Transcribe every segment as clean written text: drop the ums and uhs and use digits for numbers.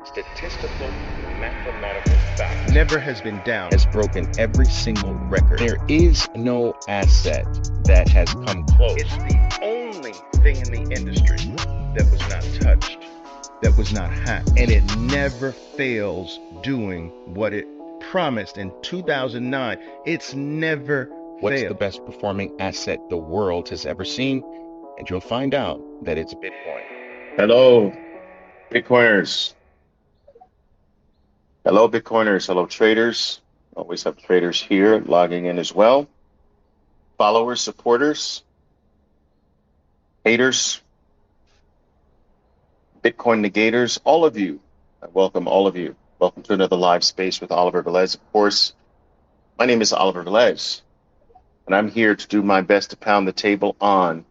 statistical mathematical fact never has been down. has broken every single record. There is no asset that has come close. It's the only thing in the industry that was not touched, that was not hacked, and it never fails doing what it promised in 2009. It's never What's failed. the best performing asset the world has ever seen? And you'll find out that it's Bitcoin. Hello, Bitcoiners. Hello, Bitcoiners. Hello, traders. Always have traders here logging in as well. Followers, supporters, haters, Bitcoin negators, all of you. I welcome all of you. Welcome to another live space with Oliver Velez. Of course, my name is Oliver Velez, and I'm here to do my best to pound the table on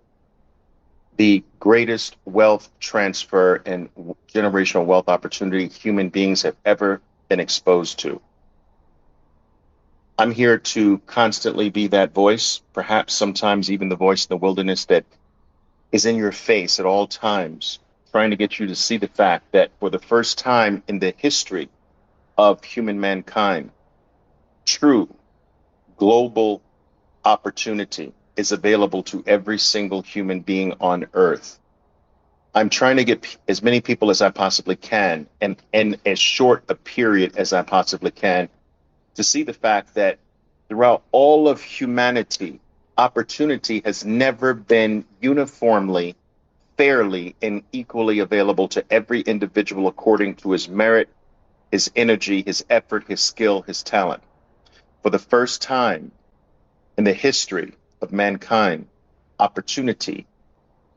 the greatest wealth transfer and generational wealth opportunity human beings have ever been exposed to. I'm here to constantly be that voice, perhaps sometimes even the voice in the wilderness that is in your face at all times, trying to get you to see the fact that for the first time in the history of human mankind, true global opportunity is available to every single human being on earth. I'm trying to get as many people as I possibly can, and in as short a period as I possibly can, to see the fact that throughout all of humanity, opportunity has never been uniformly, fairly, and equally available to every individual according to his merit, his energy, his effort, his skill, his talent. For the first time in the history of mankind, opportunity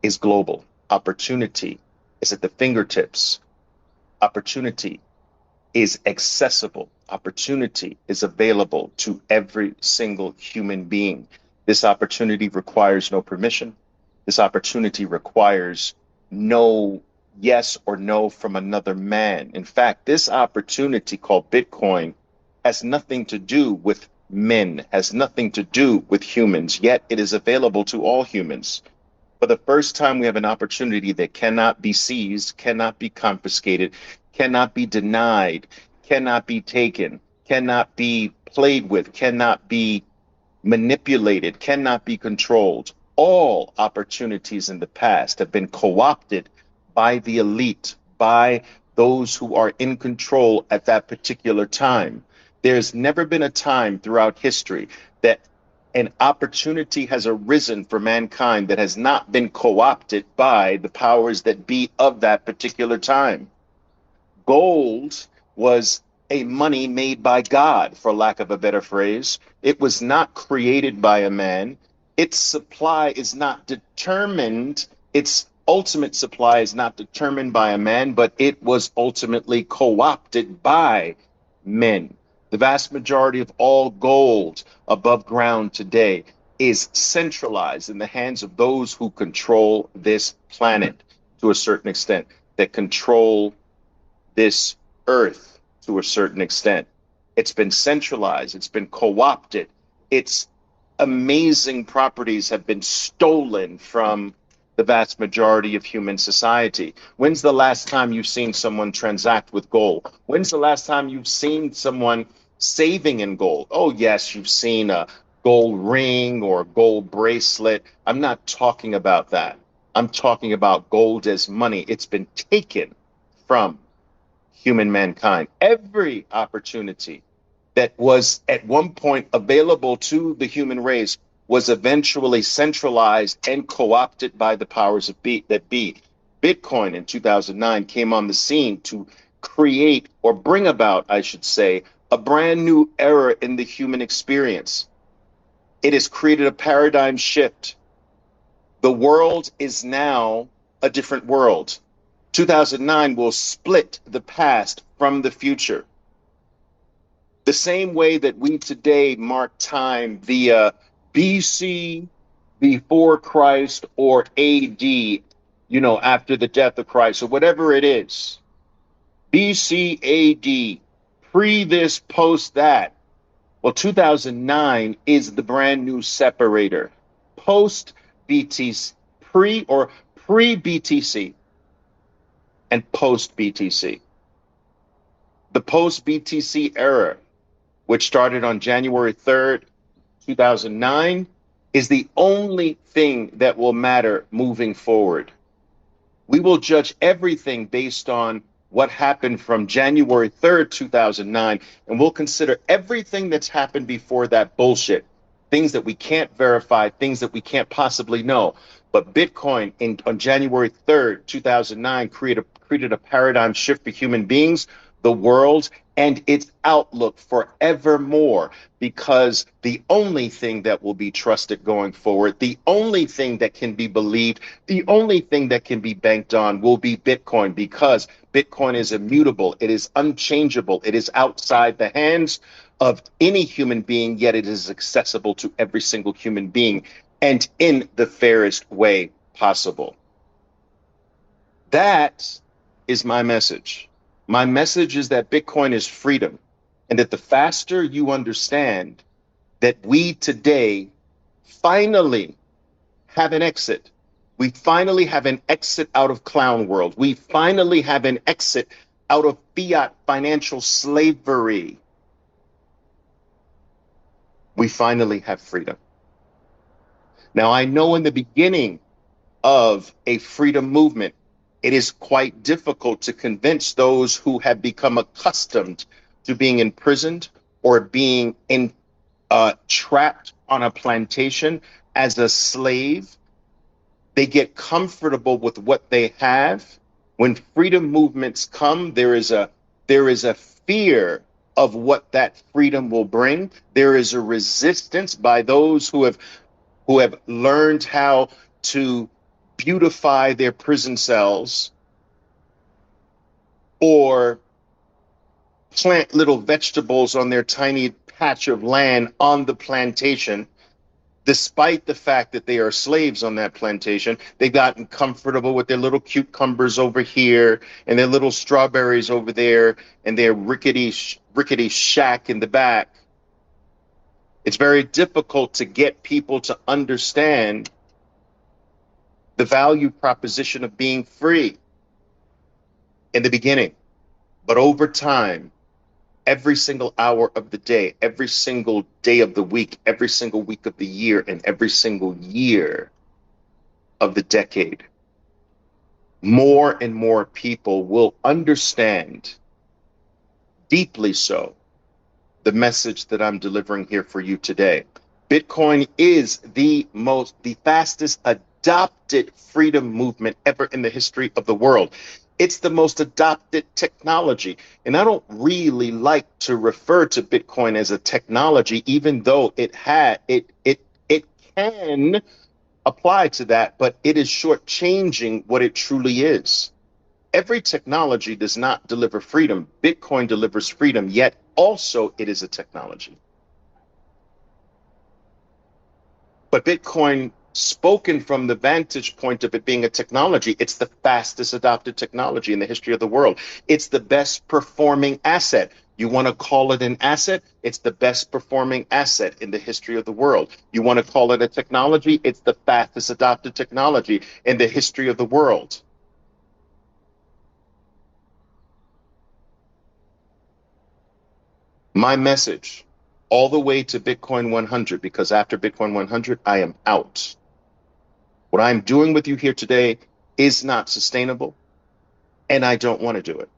is global. Opportunity is at the fingertips. Opportunity is accessible. Opportunity is available to every single human being. This opportunity requires no permission. This opportunity requires no yes or no from another man. In fact, this opportunity called Bitcoin has nothing to do with men, has nothing to do with humans, yet it is available to all humans. For the first time, we have an opportunity that cannot be seized, cannot be confiscated, cannot be denied, cannot be taken, cannot be played with, cannot be manipulated, cannot be controlled. All opportunities in the past have been co-opted by the elite, by those who are in control at that particular time. There's never been a time throughout history that an opportunity has arisen for mankind that has not been co-opted by the powers that be of that particular time. Gold was a money made by God, for lack of a better phrase. It was not created by a man. Its supply is not determined, its ultimate supply is not determined by a man, but it was ultimately co-opted by men. The vast majority of all gold above ground today is centralized in the hands of those who control this planet to a certain extent, that control this earth to a certain extent. It's been centralized, it's been co-opted, its amazing properties have been stolen from the vast majority of human society. When's the last time you've seen someone transact with gold? When's the last time you've seen someone saving in gold? Oh, yes, you've seen a gold ring or a gold bracelet. I'm not talking about that. I'm talking about gold as money. It's been taken from human mankind. Every opportunity that was at one point available to the human race was eventually centralized and co-opted by the powers that be. Bitcoin in 2009 came on the scene to create, or bring about, I should say, a brand new era in the human experience. It has created a paradigm shift. The world is now a different world. 2009 will split the past from the future. The same way that we today mark time via BC, before Christ, or AD, after the death of Christ, or whatever it is. BC, AD, pre this, post that. Well, 2009 is the brand new separator. Post BTC, pre BTC, and post BTC. The post-BTC era, which started on January 3rd, 2009, is the only thing that will matter moving forward. We will judge everything based on what happened from January 3rd, 2009, and we'll consider everything that's happened before that bullshit, things that we can't verify, things that we can't possibly know. But Bitcoin on January 3rd, 2009 created a paradigm shift for human beings, the world, and its outlook forevermore, because the only thing that will be trusted going forward, the only thing that can be believed, the only thing that can be banked on will be Bitcoin, because Bitcoin is immutable, it is unchangeable, it is outside the hands of any human being, yet it is accessible to every single human being, and in the fairest way possible. That is my message. My message is that Bitcoin is freedom, and that the faster you understand that we today finally have an exit, we finally have an exit out of clown world, we finally have an exit out of fiat financial slavery, we finally have freedom. Now, I know in the beginning of a freedom movement, it is quite difficult to convince those who have become accustomed to being imprisoned or being trapped on a plantation as a slave. They get comfortable with what they have. When freedom movements come, there is a fear of what that freedom will bring. There is a resistance by those who have learned how to beautify their prison cells or plant little vegetables on their tiny patch of land on the plantation. Despite the fact that they are slaves on that plantation, they've gotten comfortable with their little cucumbers over here and their little strawberries over there and their rickety shack in the back. It's very difficult to get people to understand the value proposition of being free in the beginning. But over time, every single hour of the day, every single day of the week, every single week of the year, and every single year of the decade, more and more people will understand, deeply so, the message that I'm delivering here for you today. Bitcoin is the fastest adopted freedom movement ever in the history of the world. It's the most adopted technology. And I don't really like to refer to Bitcoin as a technology, even though it can apply to that, but it is shortchanging what it truly is. Every technology does not deliver freedom. Bitcoin delivers freedom, yet also it is a technology. But Bitcoin, spoken from the vantage point of it being a technology, it's the fastest adopted technology in the history of the world. It's the best performing asset. You want to call it an asset? It's the best performing asset in the history of the world. You want to call it a technology? It's the fastest adopted technology in the history of the world. My message all the way to Bitcoin 100, because after Bitcoin 100, I am out. What I'm doing with you here today is not sustainable, and I don't want to do it.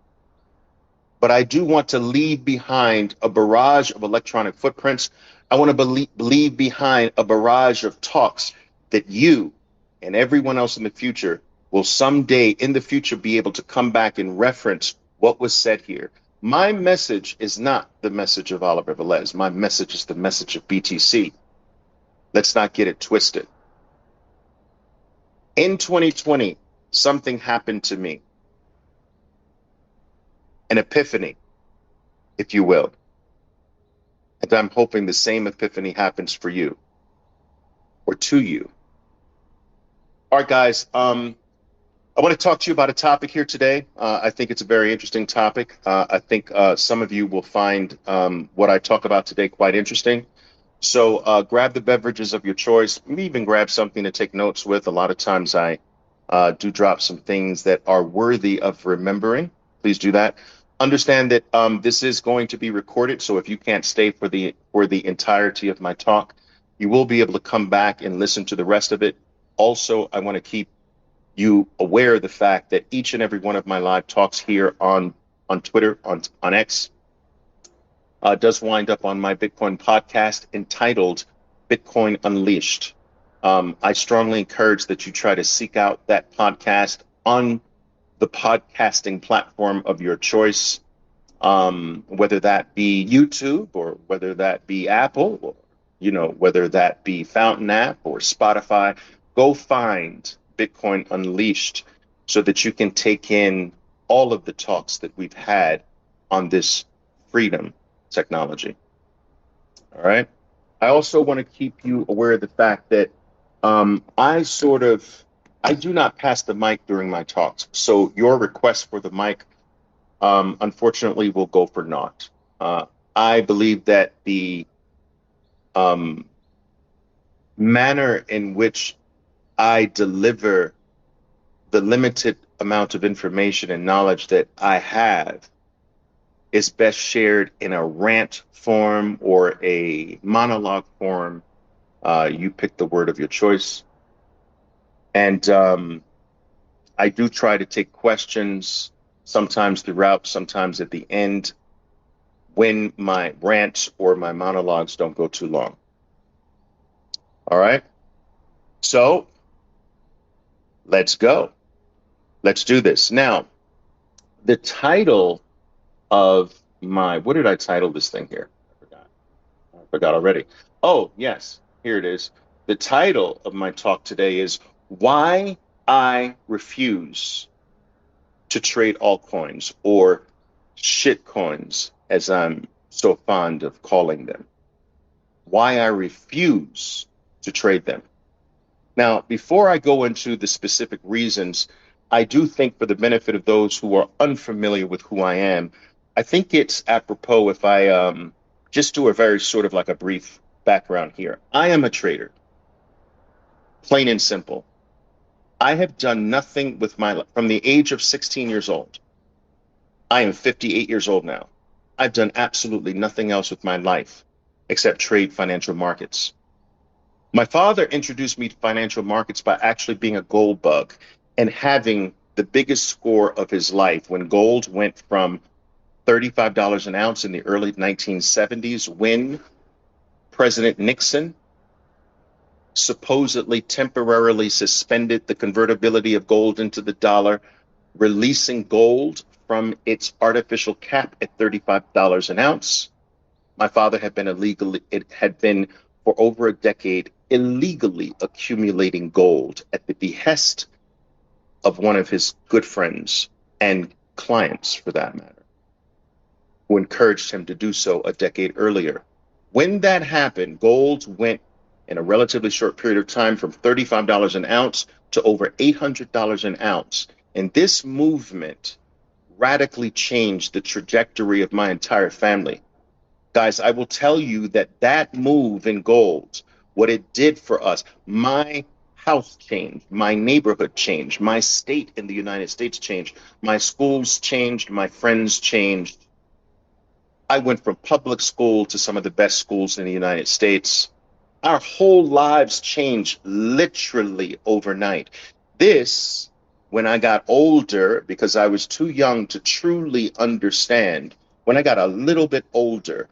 But I do want to leave behind a barrage of electronic footprints. I want to leave behind a barrage of talks that you and everyone else in the future will someday in the future be able to come back and reference what was said here. My message is not the message of Oliver Velez. My message is the message of BTC. Let's not get it twisted. In 2020, something happened to me. An epiphany, if you will. And I'm hoping the same epiphany happens for you or to you. All right, guys. I want to talk to you about a topic here today. I think it's a very interesting topic. I think some of you will find what I talk about today quite interesting. So grab the beverages of your choice. Maybe even grab something to take notes with. A lot of times I do drop some things that are worthy of remembering. Please do that. Understand that this is going to be recorded, so if you can't stay for the entirety of my talk, you will be able to come back and listen to the rest of it. Also, I want to keep you aware of the fact that each and every one of my live talks here on Twitter, on X, does wind up on my Bitcoin podcast entitled Bitcoin Unleashed. I strongly encourage that you try to seek out that podcast on the podcasting platform of your choice, whether that be YouTube or whether that be Apple, or whether that be Fountain app or Spotify. Go find Bitcoin Unleashed so that you can take in all of the talks that we've had on this freedom technology. All right. I also want to keep you aware of the fact that I do not pass the mic during my talks. So your request for the mic, unfortunately, will go for naught. I believe that the manner in which I deliver the limited amount of information and knowledge that I have is best shared in a rant form or a monologue form. You pick the word of your choice. And I do try to take questions, sometimes throughout, sometimes at the end, when my rants or my monologues don't go too long. All right. So let's go. Let's do this. Now, the title of what did I title this thing here? I forgot already. Oh, yes, here it is. The title of my talk today is Why I Refuse to Trade Altcoins, or sh-tcoins, as I'm so fond of calling them. Why I refuse to trade them. Now, before I go into the specific reasons, I do think for the benefit of those who are unfamiliar with who I am, I think it's apropos if I just do a very sort of like a brief background here. I am a trader, plain and simple. I have done nothing with my life from the age of 16 years old. I am 58 years old now. I've done absolutely nothing else with my life except trade financial markets. My father introduced me to financial markets by actually being a gold bug and having the biggest score of his life when gold went from $35 an ounce in the early 1970s, when President Nixon supposedly temporarily suspended the convertibility of gold into the dollar, releasing gold from its artificial cap at $35 an ounce. My father had been for over a decade illegally accumulating gold at the behest of one of his good friends and clients, for that matter, who encouraged him to do so a decade earlier. When that happened, gold went in a relatively short period of time from $35 an ounce to over $800 an ounce. And this movement radically changed the trajectory of my entire family. Guys, I will tell you that move in gold, what it did for us, my house changed, my neighborhood changed, my state in the United States changed, my schools changed, my friends changed. I went from public school to some of the best schools in the United States. Our whole lives changed literally overnight. This, when I got older, because I was too young to truly understand, when I got a little bit older,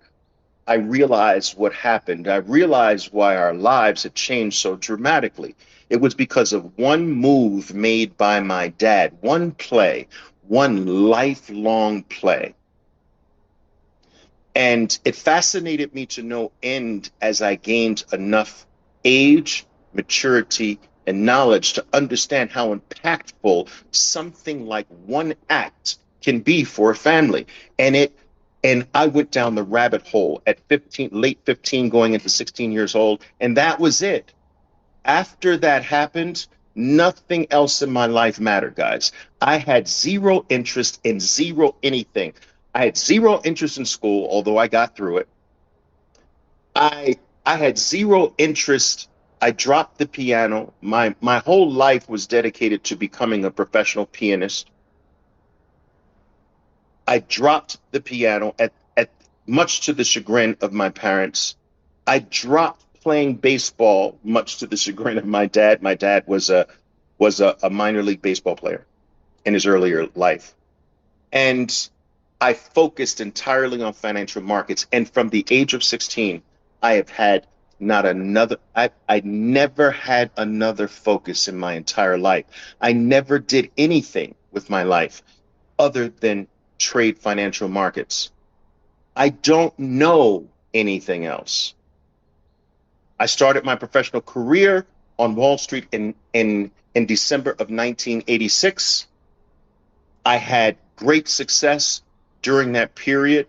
I realized what happened. I realized why our lives had changed so dramatically. It was because of one move made by my dad, one play, one lifelong play. And it fascinated me to no end as I gained enough age, maturity, and knowledge to understand how impactful something like one act can be for a family. And I went down the rabbit hole at 15, late 15, going into 16 years old, and that was it. After that happened, nothing else in my life mattered, guys. I had zero interest in zero anything. I had zero interest in school, although I got through it. I had zero interest. I dropped the piano. My whole life was dedicated to becoming a professional pianist. I dropped the piano at much to the chagrin of my parents. I dropped playing baseball, much to the chagrin of my dad. My dad was a minor league baseball player in his earlier life. And I focused entirely on financial markets. And from the age of 16, I have had not another, I never had another focus in my entire life. I never did anything with my life other than trade financial markets. I don't know anything else. I started my professional career on Wall Street in December of 1986. I had great success during that period.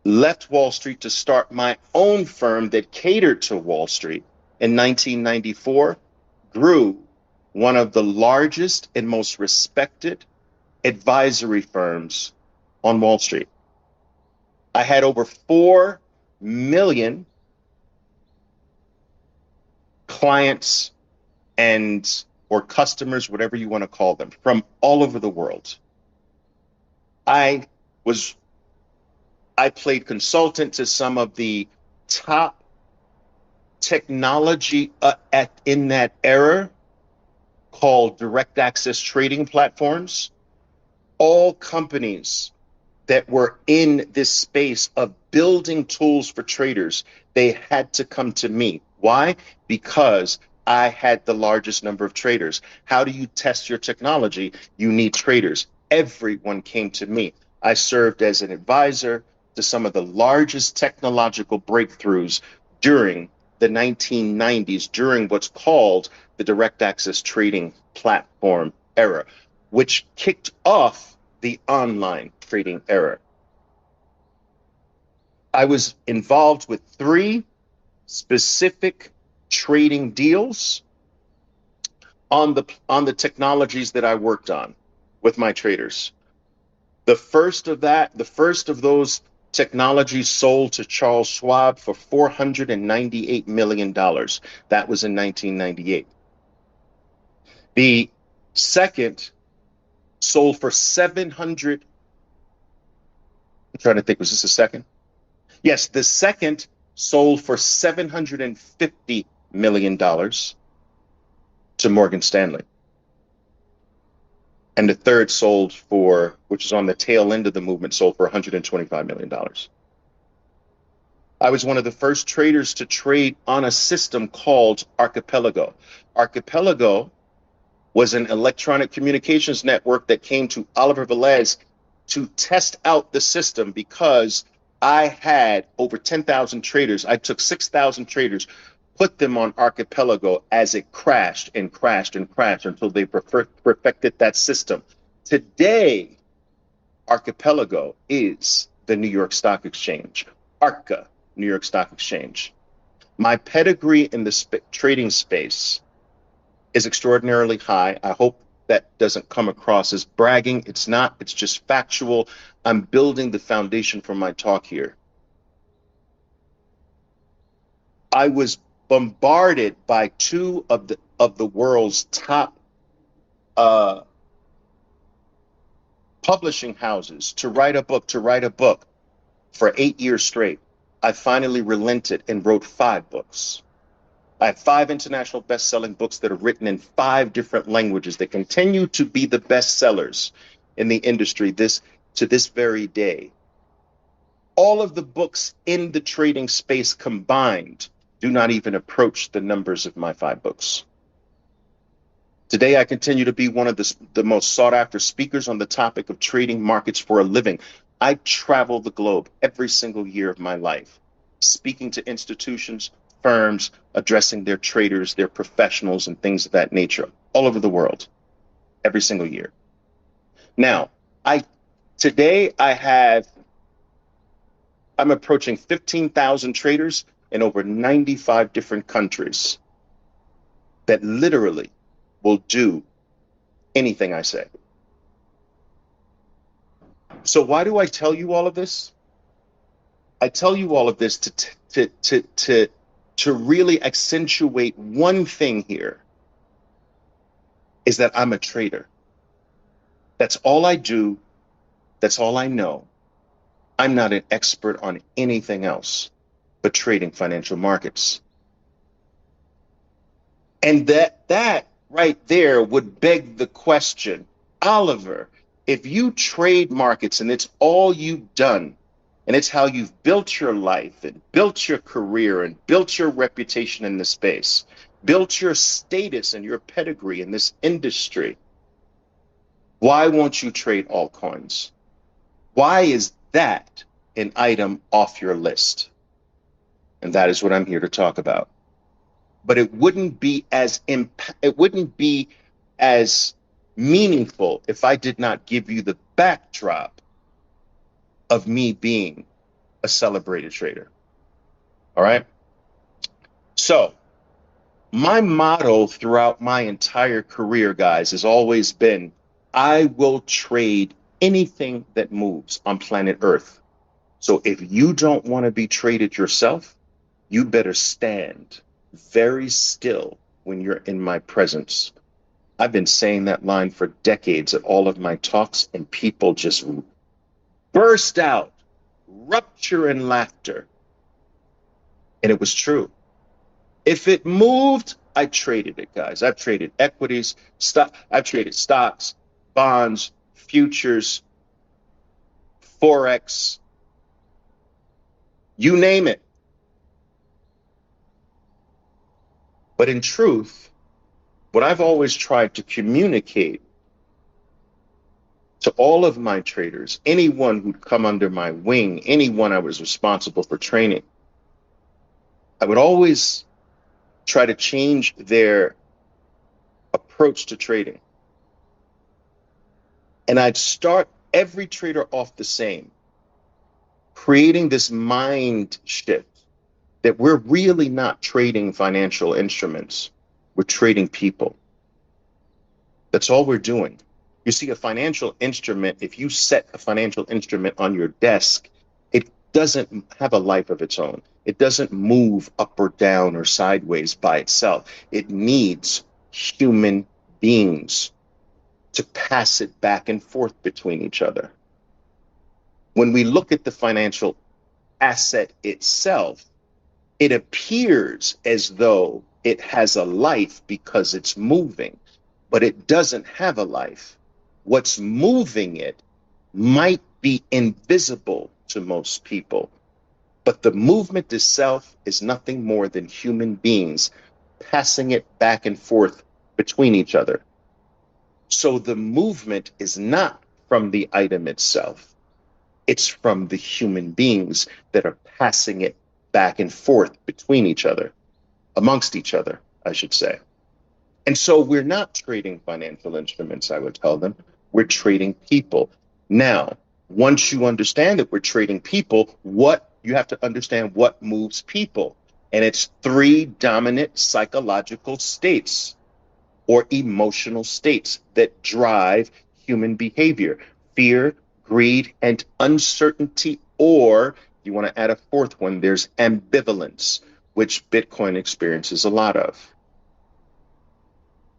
Left Wall Street to start my own firm that catered to Wall Street in 1994, grew one of the largest and most respected advisory firms on Wall Street. I had over 4 million clients or customers, whatever you want to call them, from all over the world. I played consultant to some of the top technology in that era called direct access trading platforms. All companies that were in this space of building tools for traders, they had to come to me. Why? Because I had the largest number of traders. How do you test your technology? You need traders. Everyone came to me. I served as an advisor to some of the largest technological breakthroughs during the 1990s, during what's called the direct access trading platform era, which kicked off the online trading era. I was involved with 3 specific trading deals on the technologies that I worked on with my traders. The first of those technologies sold to Charles Schwab for $498 million. That was in 1998. The second sold for 700. I'm trying to think, was this the second? Yes, the second sold for $750 million to Morgan Stanley. And the third sold for, which is on the tail end of the movement, sold for $125 million. I was one of the first traders to trade on a system called Archipelago. Archipelago was an electronic communications network that came to Oliver Velez to test out the system because I had over 10,000 traders. I took 6,000 traders, put them on Archipelago as it crashed and crashed and crashed until they perfected that system. Today, Archipelago is the New York Stock Exchange, ARCA, New York Stock Exchange. My pedigree in the trading space is extraordinarily high. I hope that doesn't come across as bragging. It's not, it's just factual. I'm building the foundation for my talk here. I was bombarded by 2 of the world's top publishing houses to write a book for 8 years straight. I finally relented and wrote 5 books. I have 5 international best-selling books that are written in 5 different languages that continue to be the best sellers in the industry to this very day. All of the books in the trading space combined do not even approach the numbers of my 5 books. Today, I continue to be one of the most sought-after speakers on the topic of trading markets for a living. I travel the globe every single year of my life, speaking to institutions, firms, addressing their traders, their professionals, and things of that nature, all over the world, every single year. Now, today I'm approaching 15,000 traders in over 95 different countries that literally will do anything I say. So why do I tell you all of this? I tell you all of this to really accentuate one thing here, is that I'm a trader. That's all I do. That's all I know. I'm not an expert on anything else but trading financial markets. And that right there would beg the question, Oliver, if you trade markets and it's all you've done, and it's how you've built your life and built your career and built your reputation in the space, built your status and your pedigree in this industry, why won't you trade altcoins? Why is that an item off your list? And that is what I'm here to talk about. But it wouldn't be as meaningful if I did not give you the backdrop of me being a celebrated trader. All right. So my motto throughout my entire career, guys, has always been, I will trade anything that moves on planet Earth. So if you don't want to be traded yourself, you better stand very still when you're in my presence. I've been saying that line for decades at all of my talks, and people just burst out, rupture in laughter. And it was true. If it moved, I traded it, guys. I've traded equities, I've traded stocks, bonds, futures, Forex, you name it. But in truth, what I've always tried to communicate to all of my traders, anyone who'd come under my wing, anyone I was responsible for training, I would always try to change their approach to trading. And I'd start every trader off the same, creating this mind shift that we're really not trading financial instruments, we're trading people. That's all we're doing. You see, a financial instrument, if you set a financial instrument on your desk, it doesn't have a life of its own. It doesn't move up or down or sideways by itself. It needs human beings to pass it back and forth between each other. When we look at the financial asset itself, it appears as though it has a life because it's moving, but it doesn't have a life. What's moving it might be invisible to most people, but the movement itself is nothing more than human beings passing it back and forth between each other. So the movement is not from the item itself. It's from the human beings that are passing it back and forth between each other, amongst each other, I should say. And so we're not trading financial instruments, I would tell them. We're trading people. Now, once you understand that we're trading people, you have to understand what moves people. And it's 3 dominant psychological states or emotional states that drive human behavior: fear, greed, and uncertainty, or you want to add a 4th one, there's ambivalence, which Bitcoin experiences a lot of.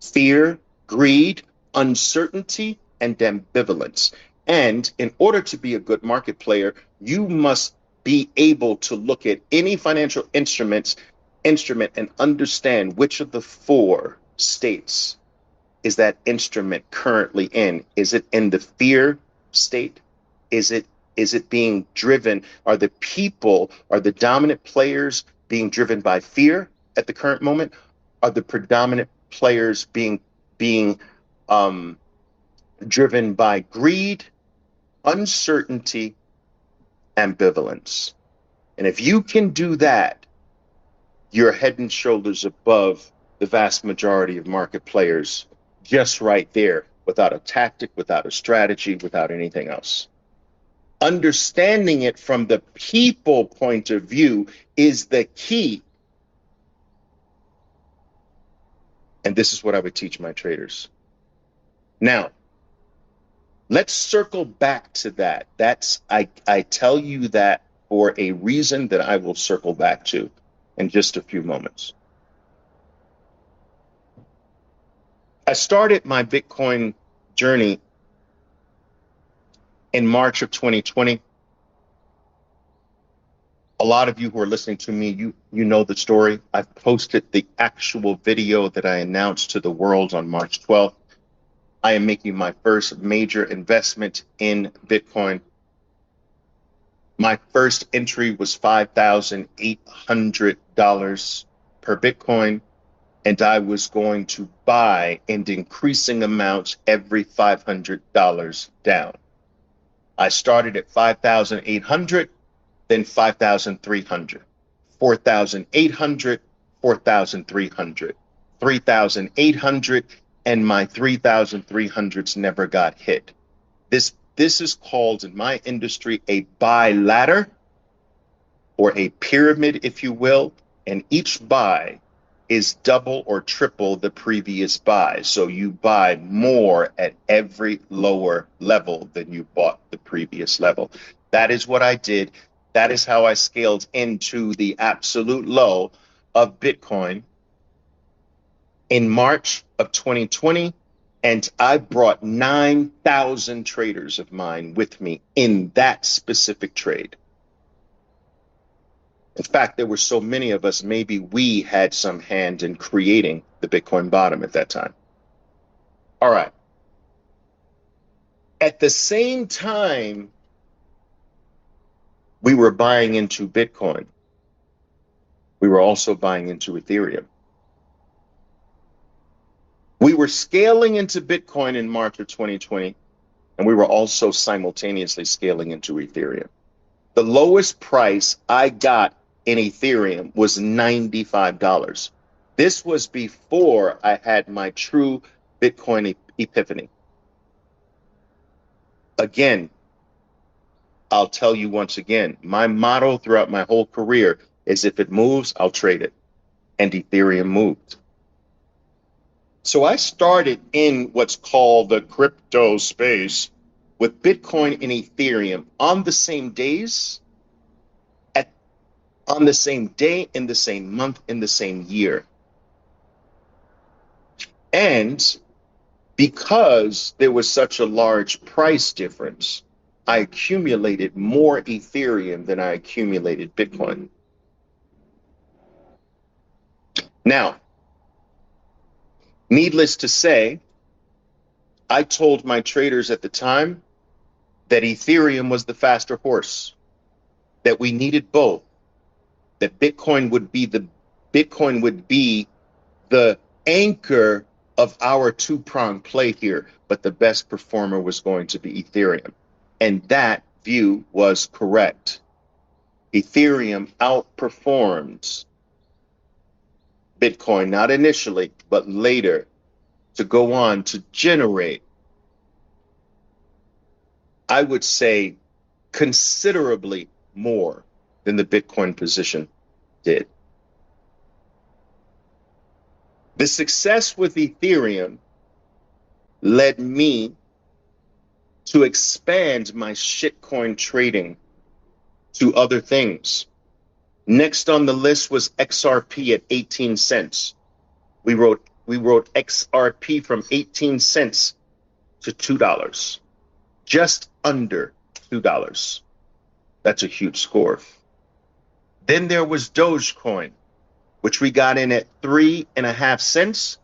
Fear, greed, uncertainty, and ambivalence. And in order to be a good market player, you must be able to look at any financial instrument and understand which of the 4 states is that instrument currently in. Is it in the fear state? Is it being driven? Are the dominant players being driven by fear at the current moment? Are the predominant players being driven by greed, uncertainty, ambivalence? And if you can do that, you're head and shoulders above the vast majority of market players, just right there, without a tactic, without a strategy, without anything else. Understanding it from the people point of view is the key. And this is what I would teach my traders. Now, let's circle back to that. I tell you that for a reason that I will circle back to in just a few moments. I started my Bitcoin journey in March of 2020. A lot of you who are listening to me, you know the story. I've posted the actual video that I announced to the world on March 12th. I am making my first major investment in Bitcoin. My first entry was $5,800 per Bitcoin, and I was going to buy in increasing amounts every $500 down. I started at 5,800, then 5,300, 4,800, 4,300, 3,800, and my 3,300s never got hit. This is called in my industry a buy ladder, or a pyramid, if you will, and each buy is double or triple the previous buy. So you buy more at every lower level than you bought the previous level. That is what I did. That is how I scaled into the absolute low of Bitcoin in March of 2020. And I brought 9,000 traders of mine with me in that specific trade. In fact, there were so many of us, maybe we had some hand in creating the Bitcoin bottom at that time. All right. At the same time, we were buying into Bitcoin. We were also buying into Ethereum. We were scaling into Bitcoin in March of 2020, and we were also simultaneously scaling into Ethereum. The lowest price I got in Ethereum was $95. This was before I had my true Bitcoin epiphany. Again, I'll tell you once again, my motto throughout my whole career is if it moves, I'll trade it. And Ethereum moved. So I started in what's called the crypto space with Bitcoin and Ethereum on the same days, on the same day, in the same month, in the same year. And because there was such a large price difference, I accumulated more Ethereum than I accumulated Bitcoin. Now, needless to say, I told my traders at the time that Ethereum was the faster horse, that we needed both, that Bitcoin would be the anchor of our two-pronged play here, but the best performer was going to be Ethereum. And that view was correct. Ethereum outperformed Bitcoin, not initially, but later, to go on to generate, I would say, considerably more than the Bitcoin position did. The success with Ethereum led me to expand my shitcoin trading to other things. Next on the list was XRP at 18 cents. We wrote XRP from 18 cents to $2, just under $2. That's a huge score. Then there was Dogecoin, which we got in at 3.5 cents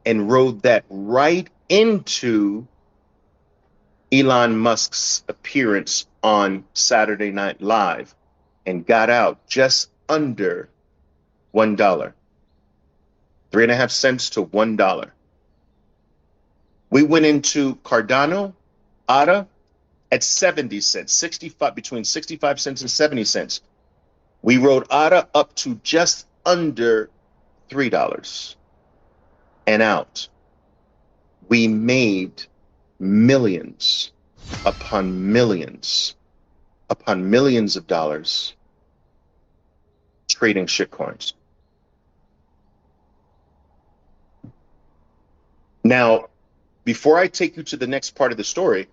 and rode that right into Elon Musk's appearance on Saturday Night Live and got out just under $1. 3.5 cents to $1. We went into Cardano, ADA, at 70 cents, 65, between 65 cents and 70 cents. We rode ADA up to just under $3 and out. We made millions upon millions of dollars trading shitcoins. Now, before I take you to the next part of the story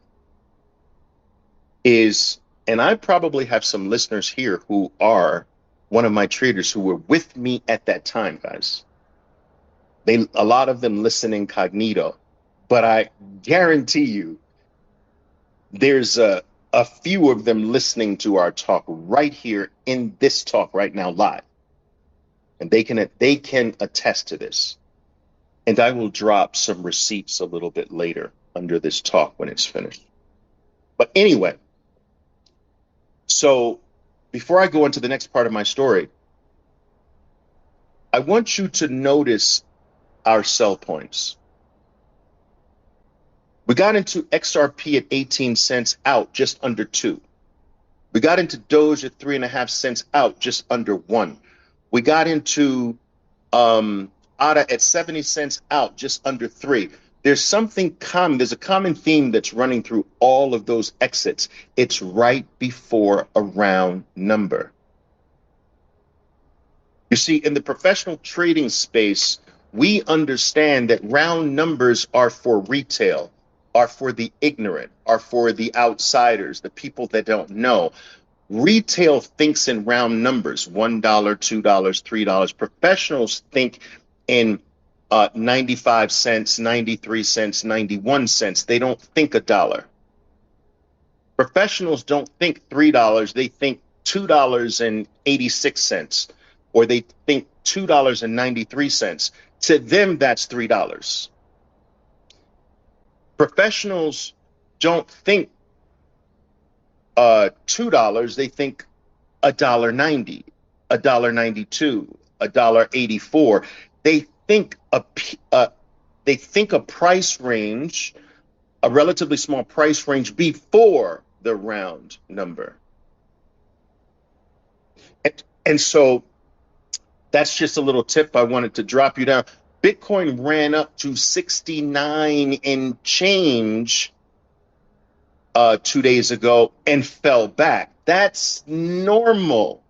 and I probably have some listeners here who are one of my traders who were with me at that time, guys. A lot of them listen incognito, but I guarantee you there's a a few of them listening to our talk right here in this talk right now live. And they can attest to this. And I will drop some receipts a little bit later under this talk when it's finished. But anyway, so before I go into the next part of my story, I want you to notice our sell points. We got into XRP at 18 cents out, just under 2. We got into Doge at 3.5 cents out, just under 1. We got into ADA at 70 cents out, just under 3. There's something common. There's a common theme that's running through all of those exits. It's right before a round number. You see, in the professional trading space, we understand that round numbers are for retail, are for the ignorant, are for the outsiders, the people that don't know. Retail thinks in round numbers, $1, $2, $3. Professionals think in 95 cents, 93 cents, 91 cents. They don't think a dollar. Professionals don't think $3. They think $2.86, or they think $2.93. To them, that's $3. Professionals don't think $2. They think $1.90, $1.92, $1.84. They think a price range, a relatively small price range before the round number. And so that's just a little tip I wanted to drop you down. Bitcoin ran up to 69 and change 2 days ago and fell back. That's normal.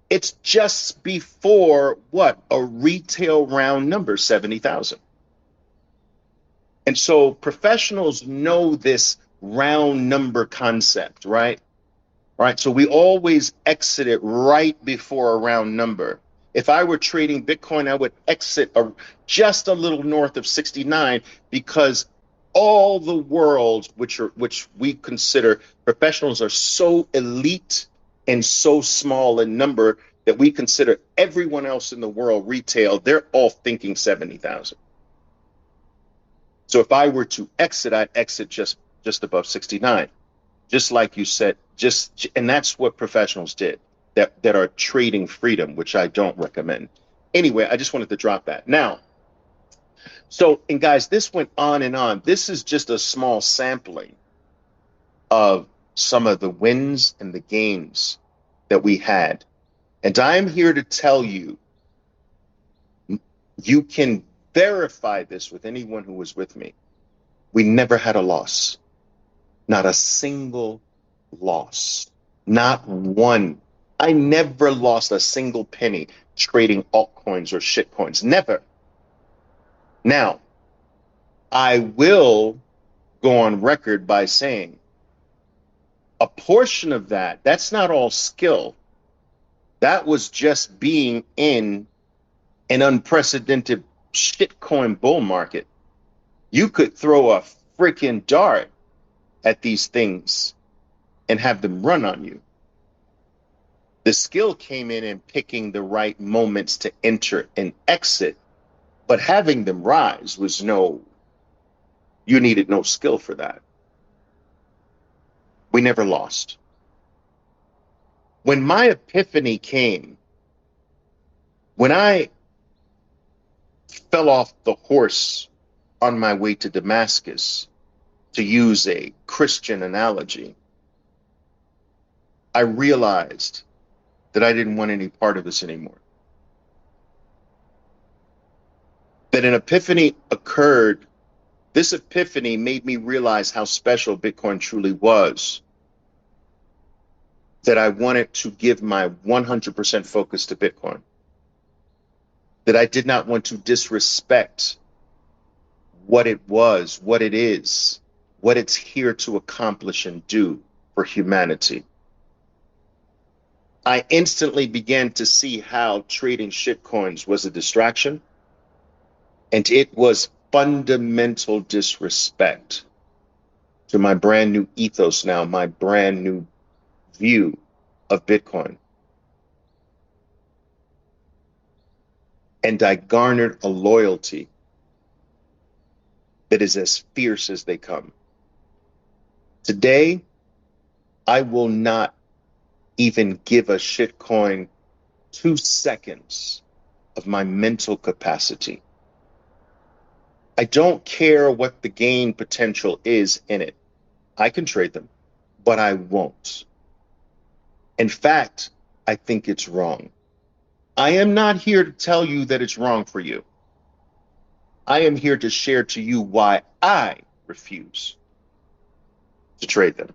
It's just before what? A retail round number, 70,000. And so professionals know this round number concept, right? Right. So we always exit it right before a round number. If I were trading Bitcoin, I would exit just a little north of 69, because all the world, which we consider professionals, are so elite and so small in number that we consider everyone else in the world retail. They're all thinking 70,000. So if I were to exit, I'd exit just above 69, just like you said. And that's what professionals did that are trading freedom, which I don't recommend. Anyway, I just wanted to drop that. Now, so, and guys, this went on and on. This is just a small sampling of some of the wins and the gains that we had. And I'm here to tell you, you can verify this with anyone who was with me. We never had a loss. Not a single loss. Not one. I never lost a single penny trading altcoins or shitcoins. Never. Now, I will go on record by saying a portion of that's not all skill. That was just being in an unprecedented shitcoin bull market. You could throw a freaking dart at these things and have them run on you. The skill came in picking the right moments to enter and exit, but having them rise was you needed no skill for that. We never lost. When my epiphany came, when I fell off the horse on my way to Damascus, to use a Christian analogy, I realized that I didn't want any part of this anymore. That an epiphany occurred. This epiphany made me realize how special Bitcoin truly was. That I wanted to give my 100% focus to Bitcoin. That I did not want to disrespect what it was, what it is, what it's here to accomplish and do for humanity. I instantly began to see how trading shitcoins was a distraction, and it was fundamental disrespect to my brand new ethos now, my brand new view of Bitcoin. And I garnered a loyalty that is as fierce as they come. Today, I will not even give a shitcoin 2 seconds of my mental capacity. I don't care what the gain potential is in it. I can trade them, but I won't. In fact, I think it's wrong. I am not here to tell you that it's wrong for you. I am here to share to you why I refuse to trade them,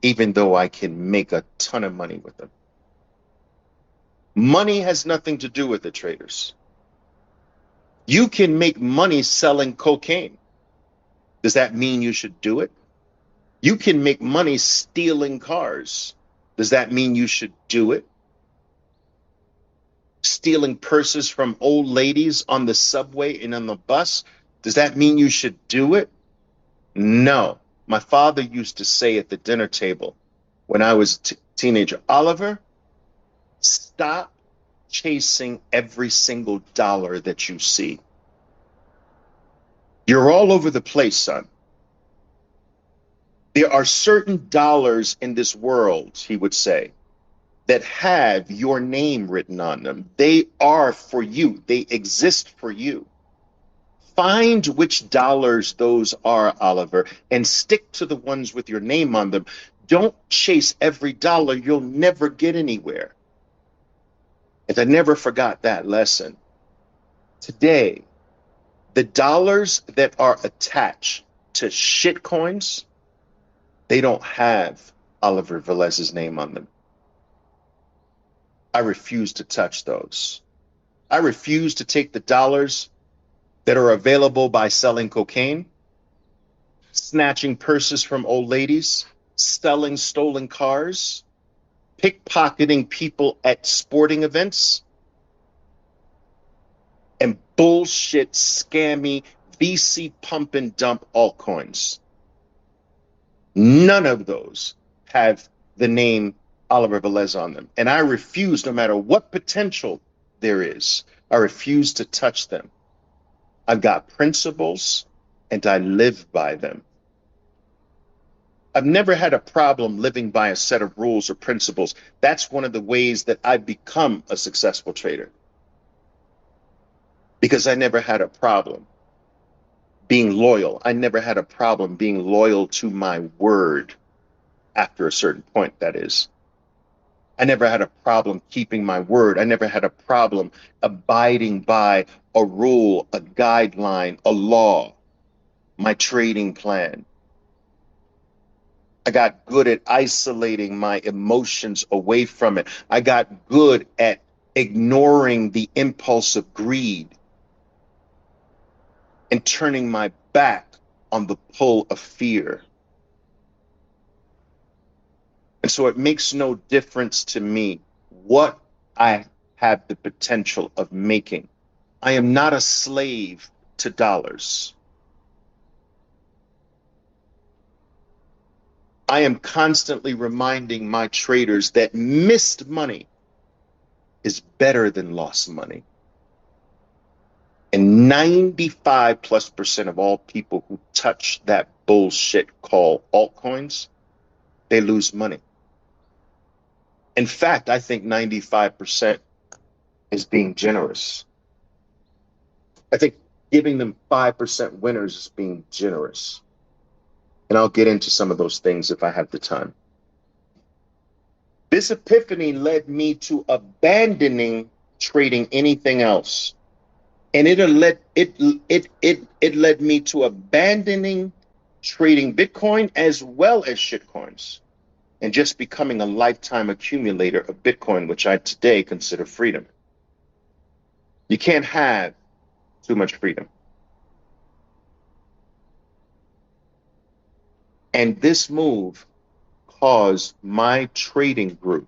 even though I can make a ton of money with them. Money has nothing to do with it, traders. You can make money selling cocaine. Does that mean you should do it? You can make money stealing cars. Does that mean you should do it? Stealing purses from old ladies on the subway and on the bus. Does that mean you should do it? No. My father used to say at the dinner table when I was a teenager, Oliver, stop chasing every single dollar that you see. You're all over the place, son. There are certain dollars in this world, he would say, that have your name written on them. They are for you. They exist for you. Find which dollars those are, Oliver, and stick to the ones with your name on them. Don't chase every dollar. You'll never get anywhere. And I never forgot that lesson. Today, the dollars that are attached to shitcoins, they don't have Oliver Velez's name on them. I refuse to touch those. I refuse to take the dollars that are available by selling cocaine, snatching purses from old ladies, selling stolen cars, pickpocketing people at sporting events, and bullshit, scammy, VC pump and dump altcoins. None of those have the name Oliver Velez on them. And I refuse, no matter what potential there is, I refuse to touch them. I've got principles and I live by them. I've never had a problem living by a set of rules or principles. That's one of the ways that I've become a successful trader. Because I never had a problem being loyal. I never had a problem being loyal to my word after a certain point, that is. I never had a problem keeping my word. I never had a problem abiding by a rule, a guideline, a law, my trading plan. I got good at isolating my emotions away from it. I got good at ignoring the impulse of greed and turning my back on the pull of fear. And so it makes no difference to me what I have the potential of making. I am not a slave to dollars. I am constantly reminding my traders that missed money is better than lost money. And 95+% of all people who touch that bullshit called altcoins, they lose money. In fact, I think 95% is being generous. I think giving them 5% winners is being generous. And I'll get into some of those things if I have the time. This epiphany led me to abandoning trading anything else. And it led me to abandoning trading Bitcoin as well as shitcoins, and just becoming a lifetime accumulator of Bitcoin, which I today consider freedom. You can't have too much freedom. And this move caused my trading group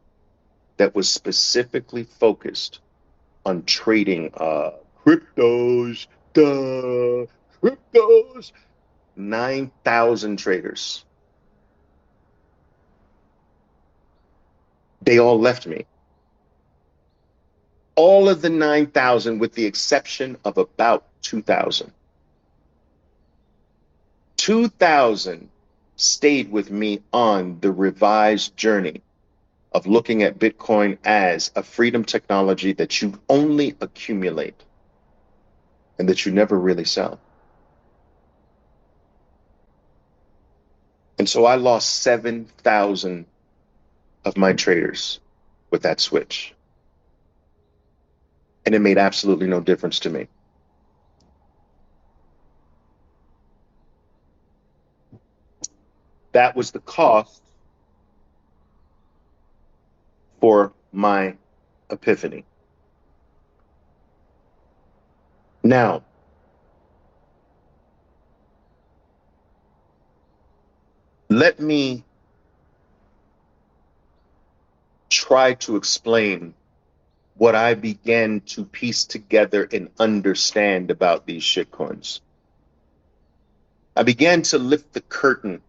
that was specifically focused on trading cryptos, 9,000 traders. They all left me. All of the 9,000 with the exception of about 2,000. 2,000 stayed with me on the revised journey of looking at Bitcoin as a freedom technology that you only accumulate and that you never really sell. And so I lost 7,000 of my traders with that switch. And it made absolutely no difference to me. That was the cost for my epiphany. Now, let me try to explain what I began to piece together and understand about these shitcoins. I began to lift the curtain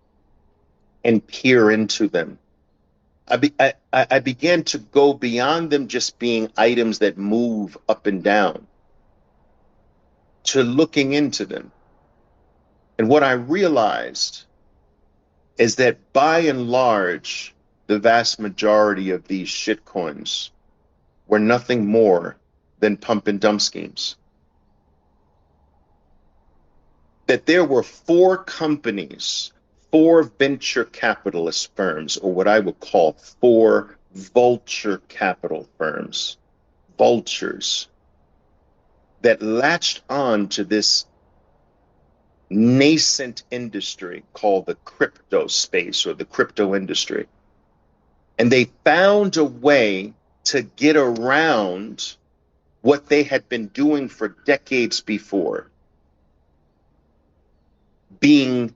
and peer into them. I began to go beyond them just being items that move up and down to looking into them. And what I realized is that by and large, the vast majority of these shitcoins were nothing more than pump and dump schemes. That there were 4 companies, 4 venture capitalist firms, or what I would call 4 vulture capital firms, vultures, that latched on to this nascent industry called the crypto space or the crypto industry. And they found a way to get around what they had been doing for decades before, being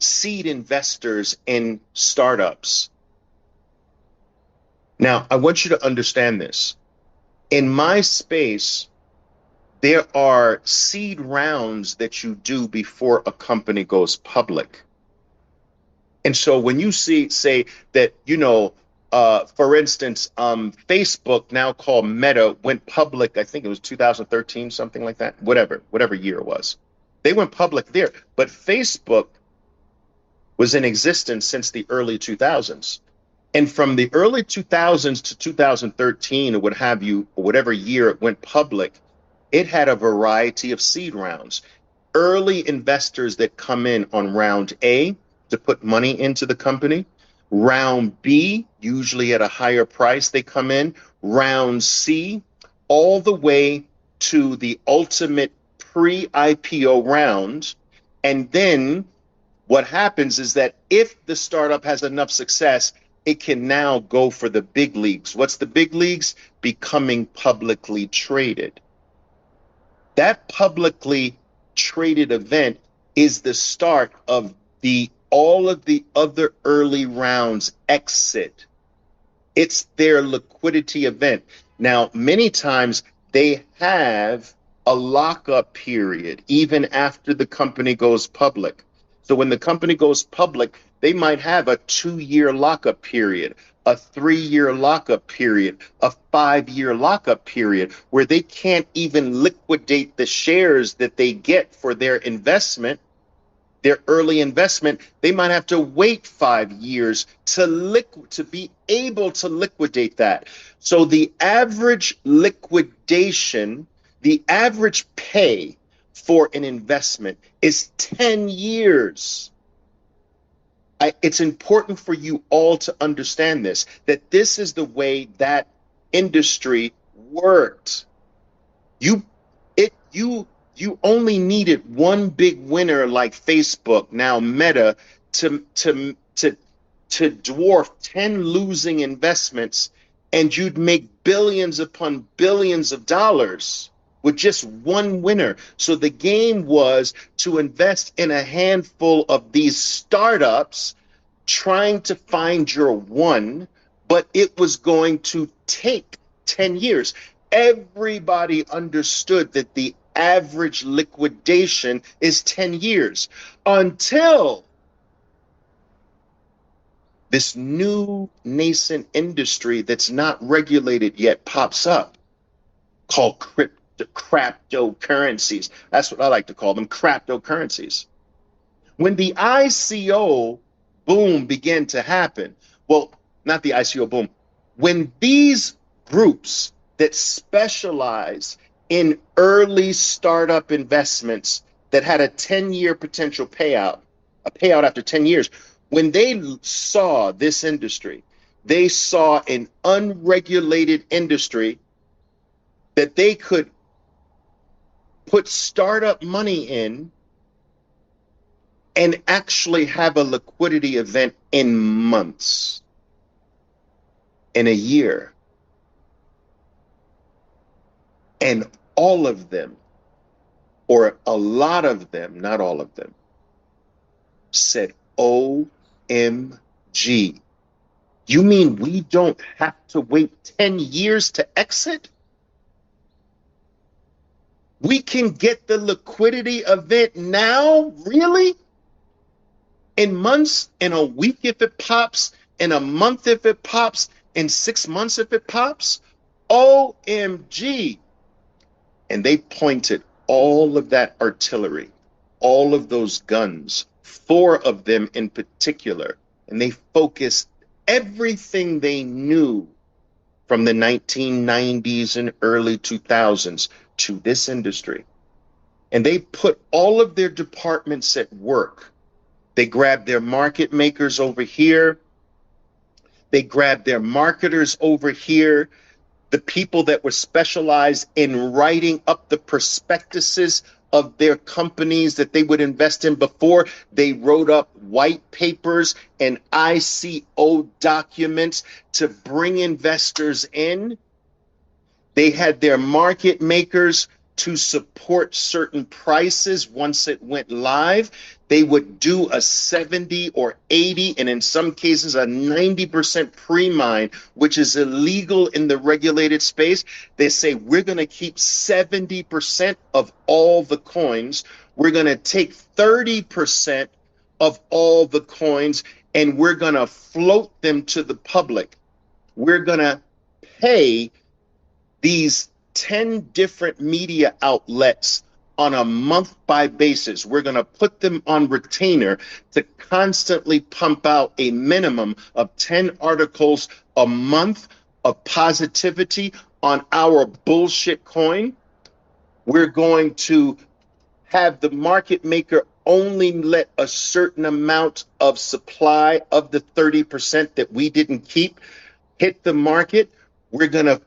seed investors in startups. Now, I want you to understand this. In my space, there are seed rounds that you do before a company goes public. And so when you say that, for instance, Facebook, now called Meta, went public, I think it was 2013, something like that, whatever year it was. They went public there, but Facebook was in existence since the early 2000s. And from the early 2000s to 2013 or what have you, or whatever year it went public, it had a variety of seed rounds. Early investors that come in on round A to put money into the company. Round B, usually at a higher price, they come in. Round C, all the way to the ultimate pre-IPO round. And then what happens is that if the startup has enough success, it can now go for the big leagues. What's the big leagues? Becoming publicly traded. That publicly traded event is the start of all of the other early rounds exit. It's their liquidity event. Now, many times they have a lockup period even after the company goes public. So when the company goes public, they might have a 2-year lockup period, a 3-year lockup period, a 5-year lockup period, where they can't even liquidate the shares that they get for their investment, their early investment. They might have to wait 5 years to be able to liquidate that. So the average liquidation, the average pay for an investment is 10 years. It's important for you all to understand this, that this is the way that industry worked. You only needed one big winner like Facebook, now Meta, to dwarf 10 losing investments, and you'd make billions upon billions of dollars with just one winner. So the game was to invest in a handful of these startups trying to find your one, but it was going to take 10 years. Everybody understood that the average liquidation is 10 years until this new nascent industry that's not regulated yet pops up called cryptocurrencies. That's what I like to call them, cryptocurrencies. When the ICO boom began to happen, well, not the ICO boom, when these groups that specialize in early startup investments that had a 10-year potential payout, a payout after 10 years, when they saw this industry, they saw an unregulated industry that they could put startup money in and actually have a liquidity event in months, in a year. And all of them, or a lot of them, not all of them, said, OMG. You mean we don't have to wait 10 years to exit? We can get the liquidity event now? Really? In months, in a week if it pops, in a month if it pops, in 6 months if it pops? OMG. And they pointed all of that artillery, all of those guns, 4 of them in particular, and they focused everything they knew from the 1990s and early 2000s to this industry. And they put all of their departments at work. They grabbed their market makers over here. They grabbed their marketers over here. The people that were specialized in writing up the prospectuses of their companies that they would invest in before they wrote up white papers and ICO documents to bring investors in. They had their market makers to support certain prices once it went live. They would do a 70 or 80, and in some cases a 90% pre-mine, which is illegal in the regulated space. They say, we're going to keep 70% of all the coins. We're going to take 30% of all the coins, and we're going to float them to the public. We're going to pay these 10 different media outlets on a month-by basis. We're going to put them on retainer to constantly pump out a minimum of 10 articles a month of positivity on our bullshit coin. We're going to have the market maker only let a certain amount of supply of the 30% that we didn't keep hit the market. We're gonna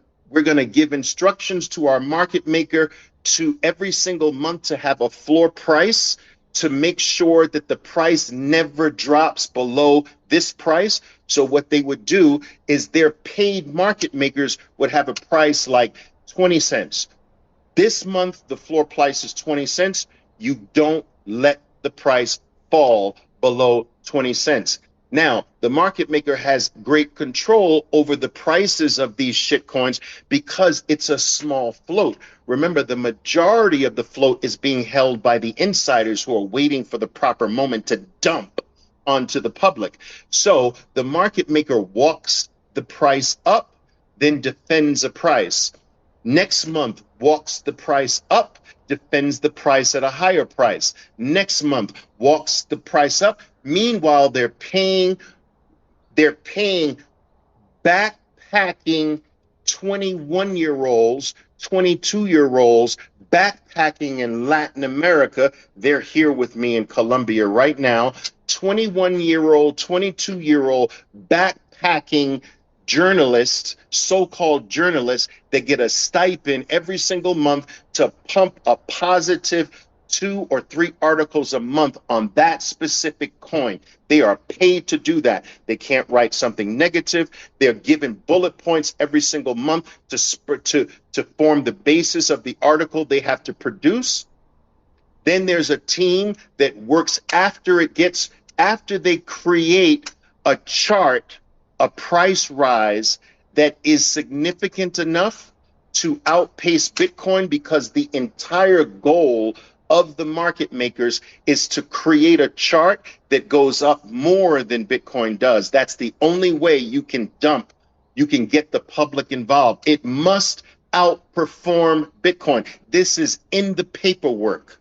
give instructions to our market maker to every single month to have a floor price to make sure that the price never drops below this price. So what they would do is their paid market makers would have a price like 20 cents. This month, the floor price is 20 cents. You don't let the price fall below 20 cents. Now, the market maker has great control over the prices of these shit coins because it's a small float. Remember, the majority of the float is being held by the insiders who are waiting for the proper moment to dump onto the public. So the market maker walks the price up, then defends a price. Next month, walks the price up, defends the price at a higher price. Next month, walks the price up. Meanwhile, they're paying backpacking 21-year-olds, 22-year-olds backpacking in Latin America. They're here with me in Colombia right now. 21-year-old, 22-year-old backpacking journalists, so-called journalists, that get a stipend every single month to pump a positive 2 or 3 articles a month on that specific coin. They are paid to do that. They can't write something negative. They're given bullet points every single month to form the basis of the article they have to produce. Then there's a team that works after they create a chart, a price rise that is significant enough to outpace Bitcoin, because the entire goal of the market makers is to create a chart that goes up more than Bitcoin does. That's the only way you can get the public involved. It must outperform Bitcoin. This is in the paperwork.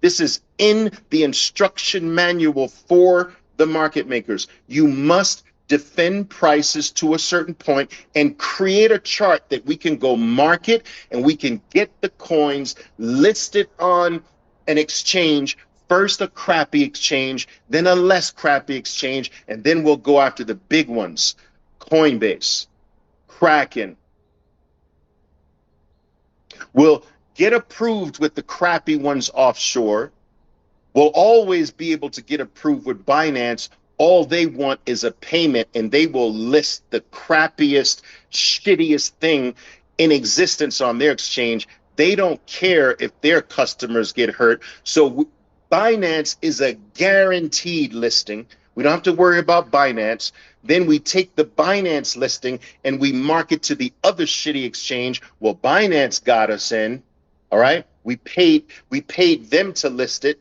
This is in the instruction manual for the market makers. You must defend prices to a certain point and create a chart that we can go market and we can get the coins listed on an exchange, first a crappy exchange, then a less crappy exchange, and then we'll go after the big ones. Coinbase, Kraken. We'll get approved with the crappy ones offshore. We'll always be able to get approved with Binance. All they want is a payment, and they will list the crappiest, shittiest thing in existence on their exchange. They don't care if their customers get hurt. So Binance is a guaranteed listing. We don't have to worry about Binance. Then we take the Binance listing and we market to the other shitty exchange. Well, Binance got us in. All right. We paid them to list it.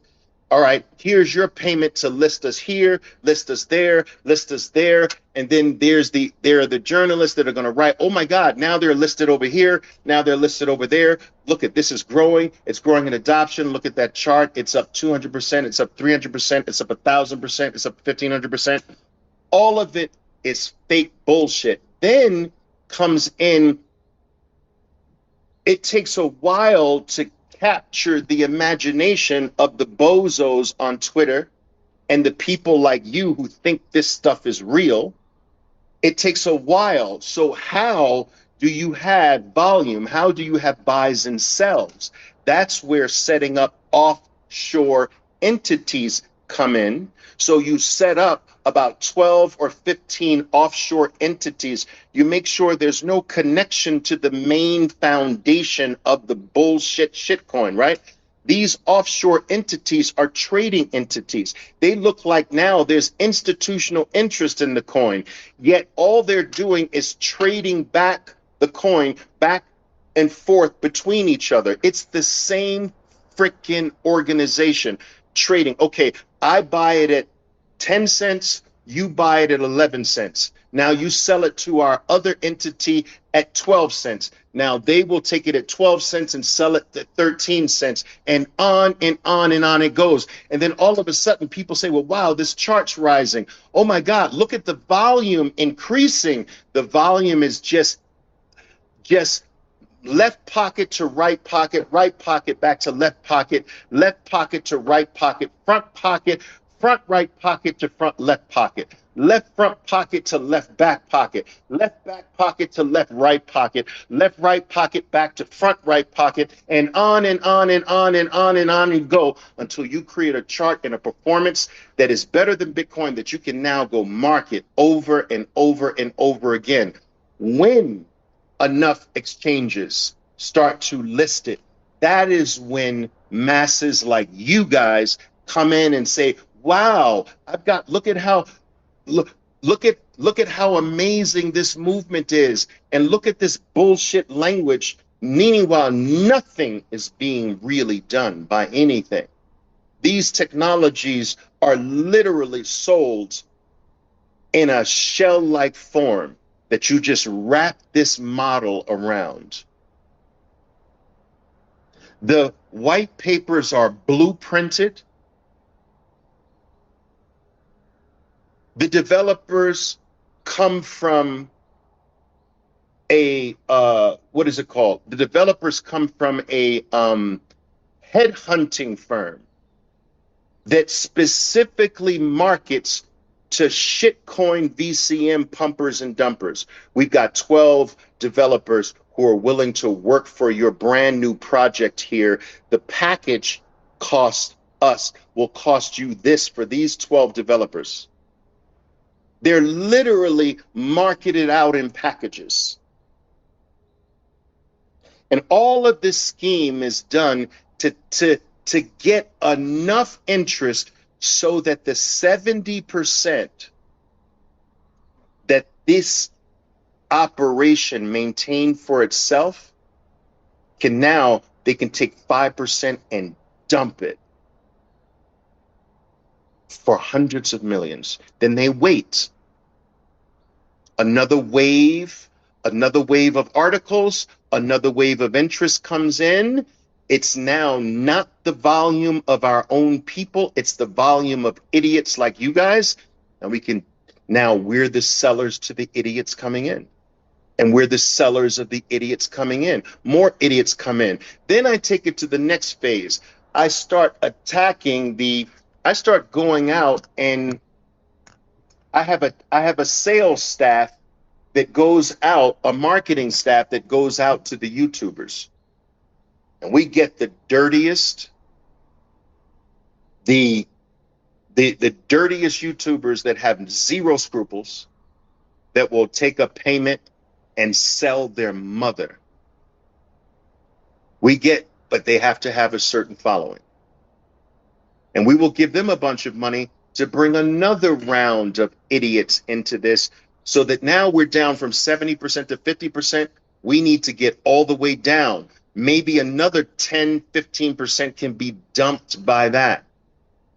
All right, here's your payment to list us here, list us there, list us there. And then there are the journalists that are going to write, oh my God, now they're listed over here. Now they're listed over there. Look at this is growing. It's growing in adoption. Look at that chart. It's up 200%. It's up 300%. It's up 1,000%. It's up 1,500%. All of it is fake bullshit. Then comes in, it takes a while to capture the imagination of the bozos on Twitter and the people like you who think this stuff is real. It takes a while. So how do you have volume? How do you have buys and sells? That's where setting up offshore entities come in. So you set up about 12 or 15 offshore entities. You make sure there's no connection to the main foundation of the bullshit shitcoin, right? These offshore entities are trading entities. They look like now there's institutional interest in the coin, yet all they're doing is trading back the coin back and forth between each other. It's the same freaking organization trading. Okay, I buy it at 10 cents, you buy it at 11 cents. Now you sell it to our other entity at 12 cents. Now they will take it at 12 cents and sell it at 13 cents, and on and on and on it goes. And then all of a sudden people say, well, wow, this chart's rising. Oh my God, look at the volume increasing. The volume is just left pocket to right pocket back to left pocket to right pocket, front right pocket to front left pocket, left front pocket to left back pocket to left right pocket back to front right pocket, and on and on and on and on and on and go until you create a chart and a performance that is better than Bitcoin that you can now go market over and over and over again. When enough exchanges start to list it, that is when masses like you guys come in and say, wow, look at how amazing this movement is, and look at this bullshit language. Meanwhile, nothing is being really done by anything. These technologies are literally sold in a shell-like form that you just wrap this model around. The white papers are blueprinted. The developers come from a, what is it called? The developers come from a headhunting firm that specifically markets to shitcoin VCM pumpers and dumpers. We've got 12 developers who are willing to work for your brand new project here. The package will cost you this for these 12 developers. They're literally marketed out in packages. And all of this scheme is done to get enough interest so that the 70% that this operation maintained for itself they can take 5% and dump it. for hundreds of millions. Then they wait. Another wave of articles, another wave of interest comes in. It's now not the volume of our own people, it's the volume of idiots like you guys. And we're the sellers to the idiots coming in. And we're the sellers of the idiots coming in. More idiots come in. Then I take it to the next phase. I start going out, and I have a sales staff that goes out, a marketing staff that goes out to the YouTubers. And we get the dirtiest, the dirtiest YouTubers that have zero scruples, that will take a payment and sell their mother. But they have to have a certain following. And we will give them a bunch of money to bring another round of idiots into this, so that now we're down from 70% to 50%. We need to get all the way down. Maybe another 10, 15% can be dumped by that.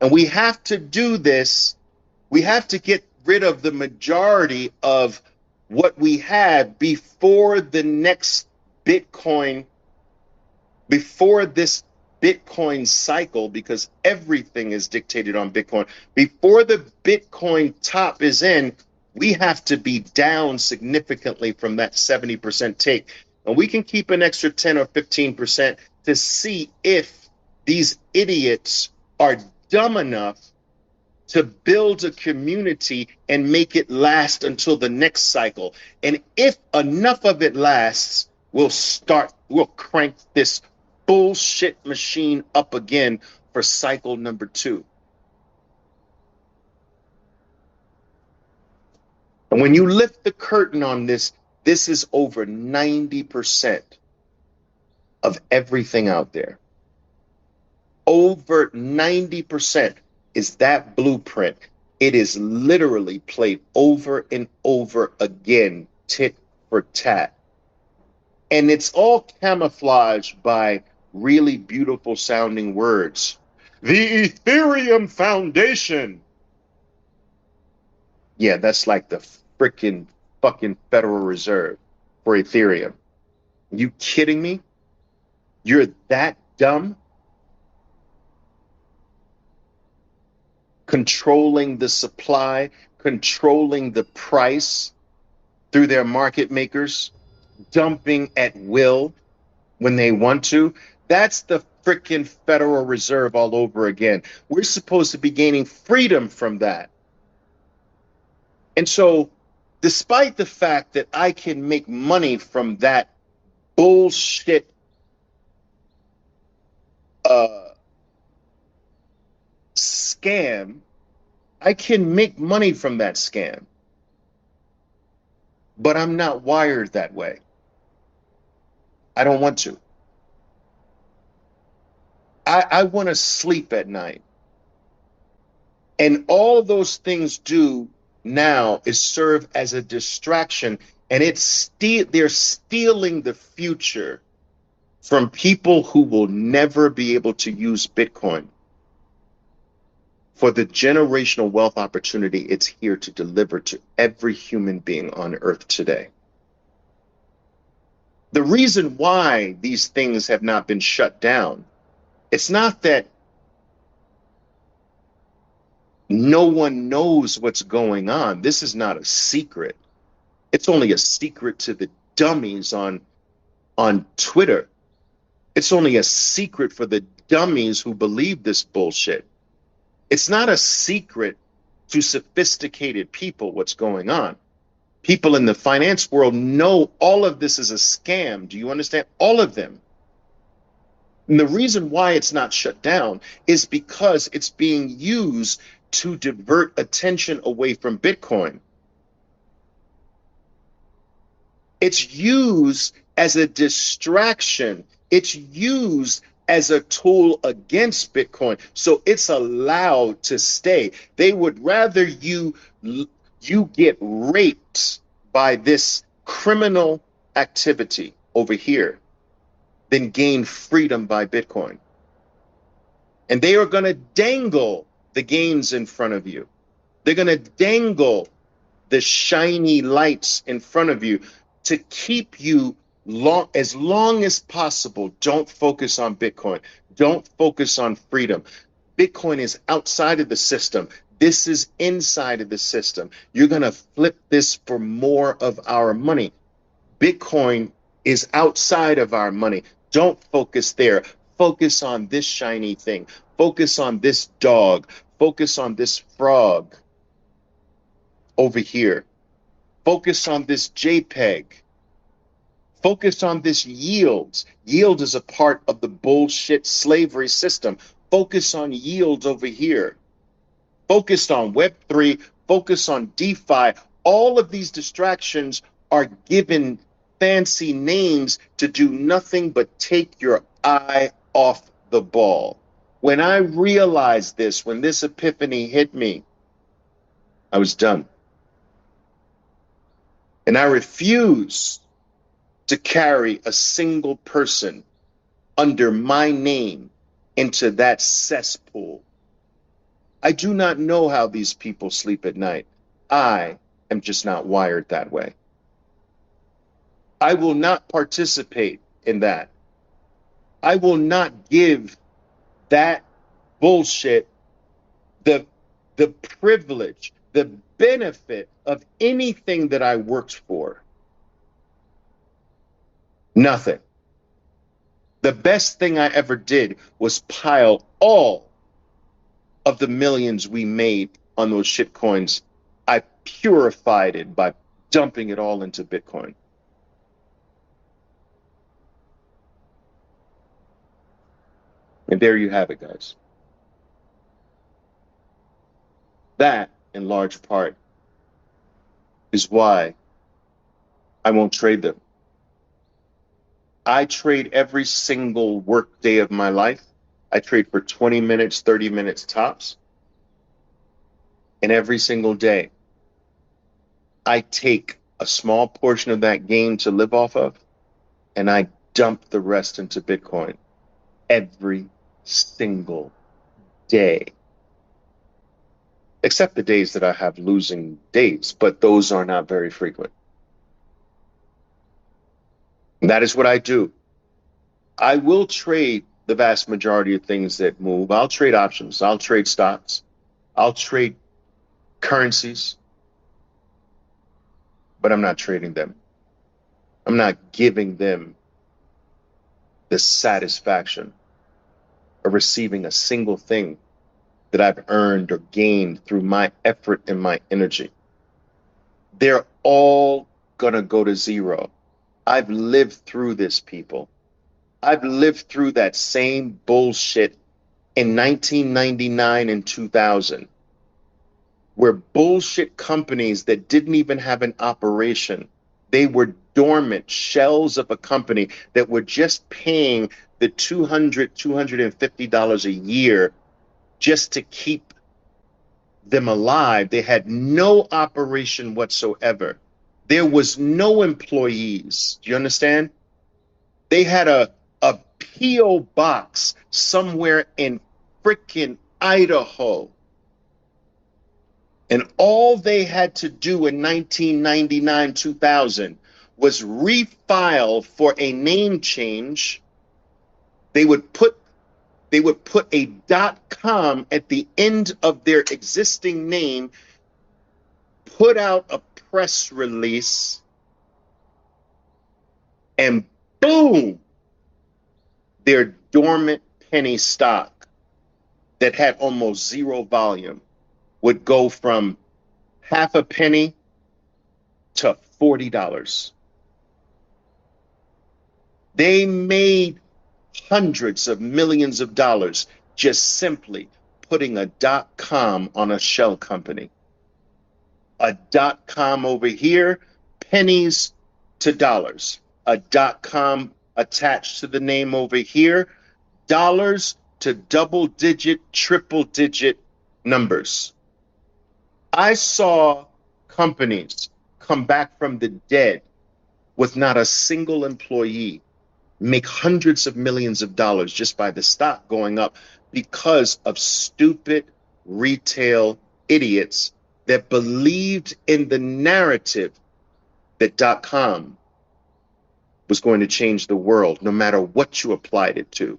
And we have to do this. We have to get rid of the majority of what we had before the next Bitcoin, before this Bitcoin cycle, because everything is dictated on Bitcoin. Before the Bitcoin top is in, we have to be down significantly from that 70% take. And we can keep an extra 10 or 15% to see if these idiots are dumb enough to build a community and make it last until the next cycle. And if enough of it lasts, we'll crank this bullshit machine up again for cycle number 2. And when you lift the curtain on this, this is over 90% of everything out there. Over 90% is that blueprint. It is literally played over and over again, tit for tat. And it's all camouflaged by really beautiful sounding words. The Ethereum Foundation. Yeah, that's like the freaking fucking Federal Reserve for Ethereum. You kidding me? You're that dumb? Controlling the supply, controlling the price through their market makers, dumping at will when they want to. That's the freaking Federal Reserve all over again. We're supposed to be gaining freedom from that. And so, despite the fact that I can make money from that bullshit scam, I can make money from that scam. But I'm not wired that way. I don't want to. I want to sleep at night. And all those things do now is serve as a distraction, and they're stealing the future from people who will never be able to use Bitcoin for the generational wealth opportunity it's here to deliver to every human being on earth today. The reason why these things have not been shut down, it's not that no one knows what's going on. This is not a secret. It's only a secret to the dummies on Twitter. It's only a secret for the dummies who believe this bullshit. It's not a secret to sophisticated people what's going on. People in the finance world know all of this is a scam. Do you understand? All of them. And the reason why it's not shut down is because it's being used to divert attention away from Bitcoin. It's used as a distraction. It's used as a tool against Bitcoin. So it's allowed to stay. They would rather you get raped by this criminal activity over here than gain freedom by Bitcoin. And they are going to dangle the gains in front of you. They're going to dangle the shiny lights in front of you to keep you as long as possible. Don't focus on Bitcoin. Don't focus on freedom. Bitcoin is outside of the system. This is inside of the system. You're going to flip this for more of our money. Bitcoin is outside of our money. Don't focus there. Focus on this shiny thing. Focus on this dog. Focus on this frog over here. Focus on this JPEG. Focus on this yields. Yield is a part of the bullshit slavery system. Focus on yields over here. Focus on Web3. Focus on DeFi. All of these distractions are given fancy names to do nothing but take your eye off the ball. When I realized this, when this epiphany hit me, I was done. And I refuse to carry a single person under my name into that cesspool. I do not know how these people sleep at night. I am just not wired that way. I will not participate in that. I will not give that bullshit the privilege, the benefit of anything that I worked for. Nothing. The best thing I ever did was pile all of the millions we made on those shitcoins. I purified it by dumping it all into Bitcoin. And there you have it, guys. That, in large part, is why I won't trade them. I trade every single work day of my life. I trade for 20 minutes, 30 minutes tops. And every single day, I take a small portion of that gain to live off of, and I dump the rest into Bitcoin every single day. Except the days that I have losing days, but those are not very frequent. And that is what I do. I will trade the vast majority of things that move. I'll trade options. I'll trade stocks. I'll trade currencies. But I'm not trading them. I'm not giving them the satisfaction of receiving a single thing that I've earned or gained through my effort and my energy. They're all gonna go to zero. I've lived through this, people. I've lived through that same bullshit in 1999 and 2000, where bullshit companies that didn't even have an operation, they were dormant shells of a company that were just paying the $200, $250 a year just to keep them alive. They had no operation whatsoever. There was no employees. Do you understand? They had a P.O. box somewhere in frickin' Idaho. And all they had to do in 1999, 2000 was refile for a name change. They would put a .com at the end of their existing name, put out a press release, and boom, their dormant penny stock that had almost zero volume would go from half a penny to $40. They made hundreds of millions of dollars just simply putting a .com on a shell company. A .com over here, pennies to dollars. A .com attached to the name over here, dollars to double-digit, triple-digit numbers. I saw companies come back from the dead with not a single employee, make hundreds of millions of dollars just by the stock going up because of stupid retail idiots that believed in the narrative that .com was going to change the world, no matter what you applied it to.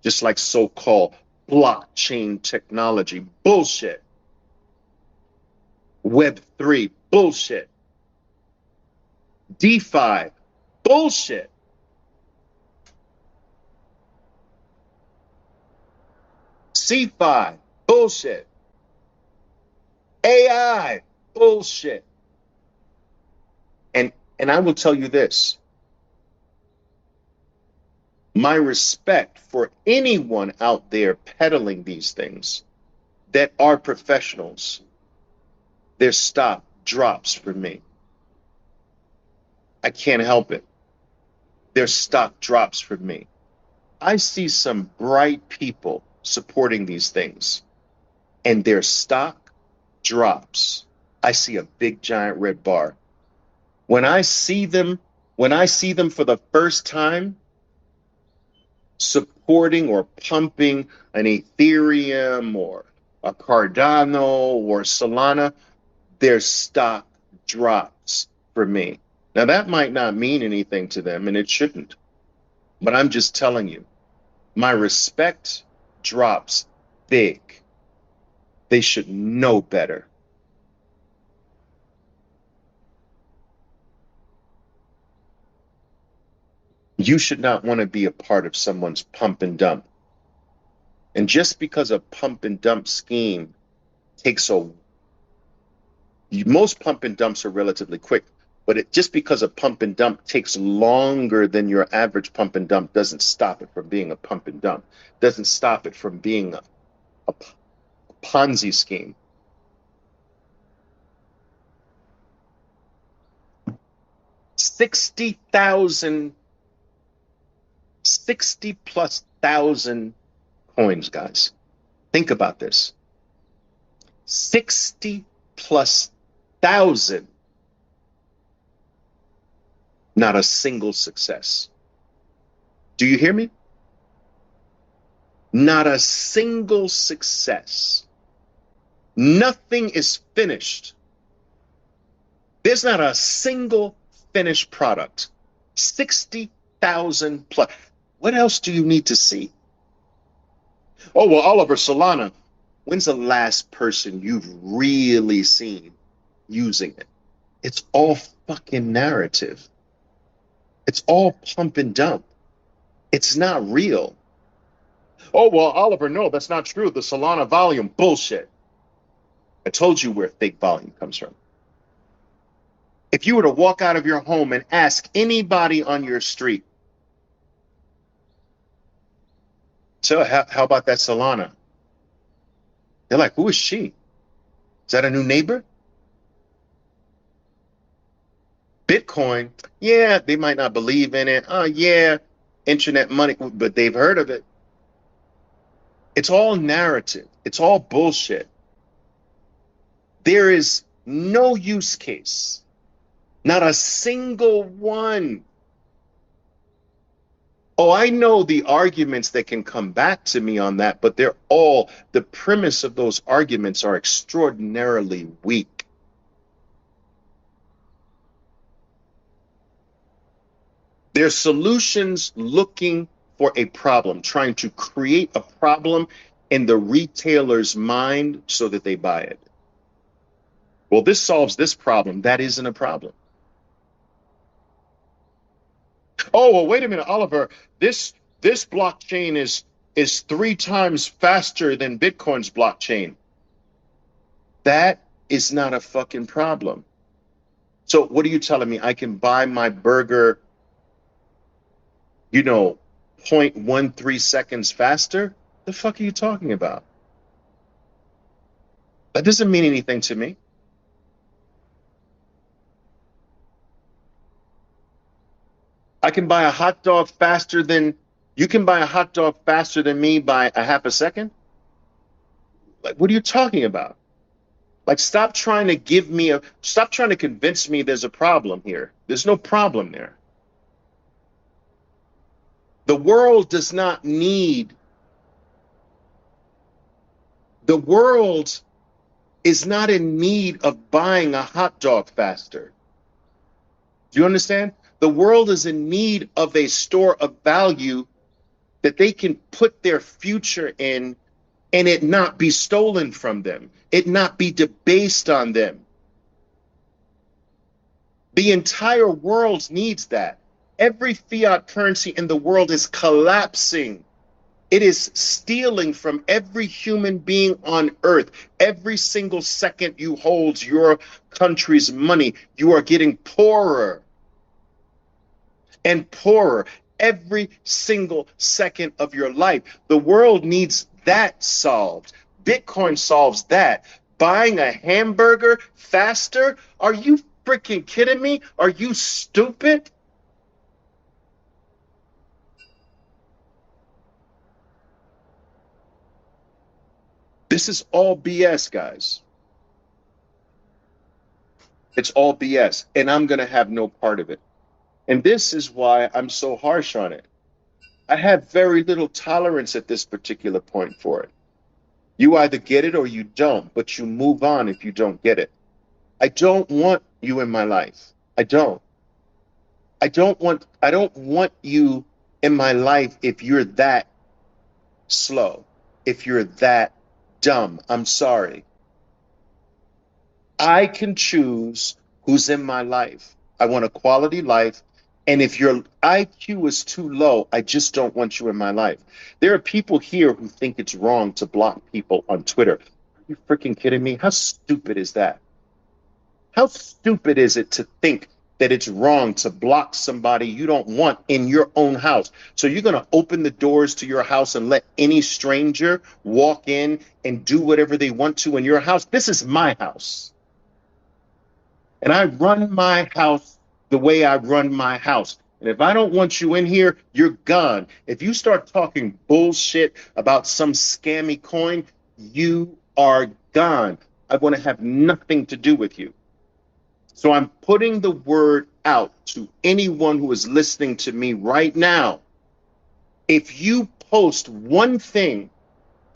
Just like so-called blockchain technology, bullshit. Web3, bullshit. DeFi, bullshit. CeFi, bullshit. AI, bullshit. And I will tell you this. My respect for anyone out there peddling these things that are professionals, their stock drops for me. I can't help it. Their stock drops for me. I see some bright people supporting these things, and their stock drops. I see a big giant red bar. When I see them for the first time supporting or pumping an Ethereum or a Cardano or Solana, their stock drops for me. Now, that might not mean anything to them, and it shouldn't. But I'm just telling you, my respect drops big. They should know better. You should not want to be a part of someone's pump and dump. And just because a pump and dump scheme takes most pump and dumps are relatively quick, but just because a pump and dump takes longer than your average pump and dump doesn't stop it from being a pump and dump, doesn't stop it from being a Ponzi scheme. $60 plus thousand coins, guys. Think about this. 60 plus thousand. Not a single success. Do you hear me? Not a single success. Nothing is finished. There's not a single finished product. 60,000 plus. What else do you need to see? Oh, well, Oliver, Solana, when's the last person you've really seen using it? It's all fucking narrative. It's all pump and dump. It's not real. Oh, well, Oliver, no, that's not true. The Solana volume, bullshit. I told you where fake volume comes from. If you were to walk out of your home and ask anybody on your street, so how about that Solana? They're like, who is she? Is that a new neighbor? Bitcoin, yeah, they might not believe in it. Oh, yeah, internet money, but they've heard of it. It's all narrative. It's all bullshit. There is no use case, not a single one. Oh, I know the arguments that can come back to me on that, but the premise of those arguments are extraordinarily weak. They're solutions looking for a problem, trying to create a problem in the retailer's mind so that they buy it. Well, this solves this problem. That isn't a problem. Oh, well, wait a minute, Oliver. This blockchain is 3 times faster than Bitcoin's blockchain. That is not a fucking problem. So what are you telling me? I can buy my burger, 0.13 seconds faster? The fuck are you talking about? That doesn't mean anything to me. I can buy a hot dog faster than you can buy a hot dog faster than me by a half a second? Like, what are you talking about? Like, stop trying to convince me there's a problem here. There's no problem there. The world does not need The world is not in need of buying a hot dog faster. Do you understand? The world is in need of a store of value that they can put their future in and it not be stolen from them, it not be debased on them. The entire world needs that. Every fiat currency in the world is collapsing. It is stealing from every human being on earth. Every single second you hold your country's money, you are getting poorer and poorer every single second of your life. The world needs that solved. Bitcoin solves that. Buying a hamburger faster? Are you freaking kidding me? Are you stupid? This is all BS, guys. It's all BS, and I'm going to have no part of it. And this is why I'm so harsh on it. I have very little tolerance at this particular point for it. You either get it or you don't, but you move on if you don't get it. I don't want you in my life. I don't want you in my life if you're that slow, if you're that dumb. I'm sorry. I can choose who's in my life. I want a quality life. And if your IQ is too low, I just don't want you in my life. There are people here who think it's wrong to block people on Twitter. Are you freaking kidding me? How stupid is that? How stupid is it to think that it's wrong to block somebody you don't want in your own house? So you're going to open the doors to your house and let any stranger walk in and do whatever they want to in your house? This is my house. And I run my house the way I run my house. And if I don't want you in here, you're gone. If you start talking bullshit about some scammy coin, you are gone. I want to have nothing to do with you. So I'm putting the word out to anyone who is listening to me right now. If you post one thing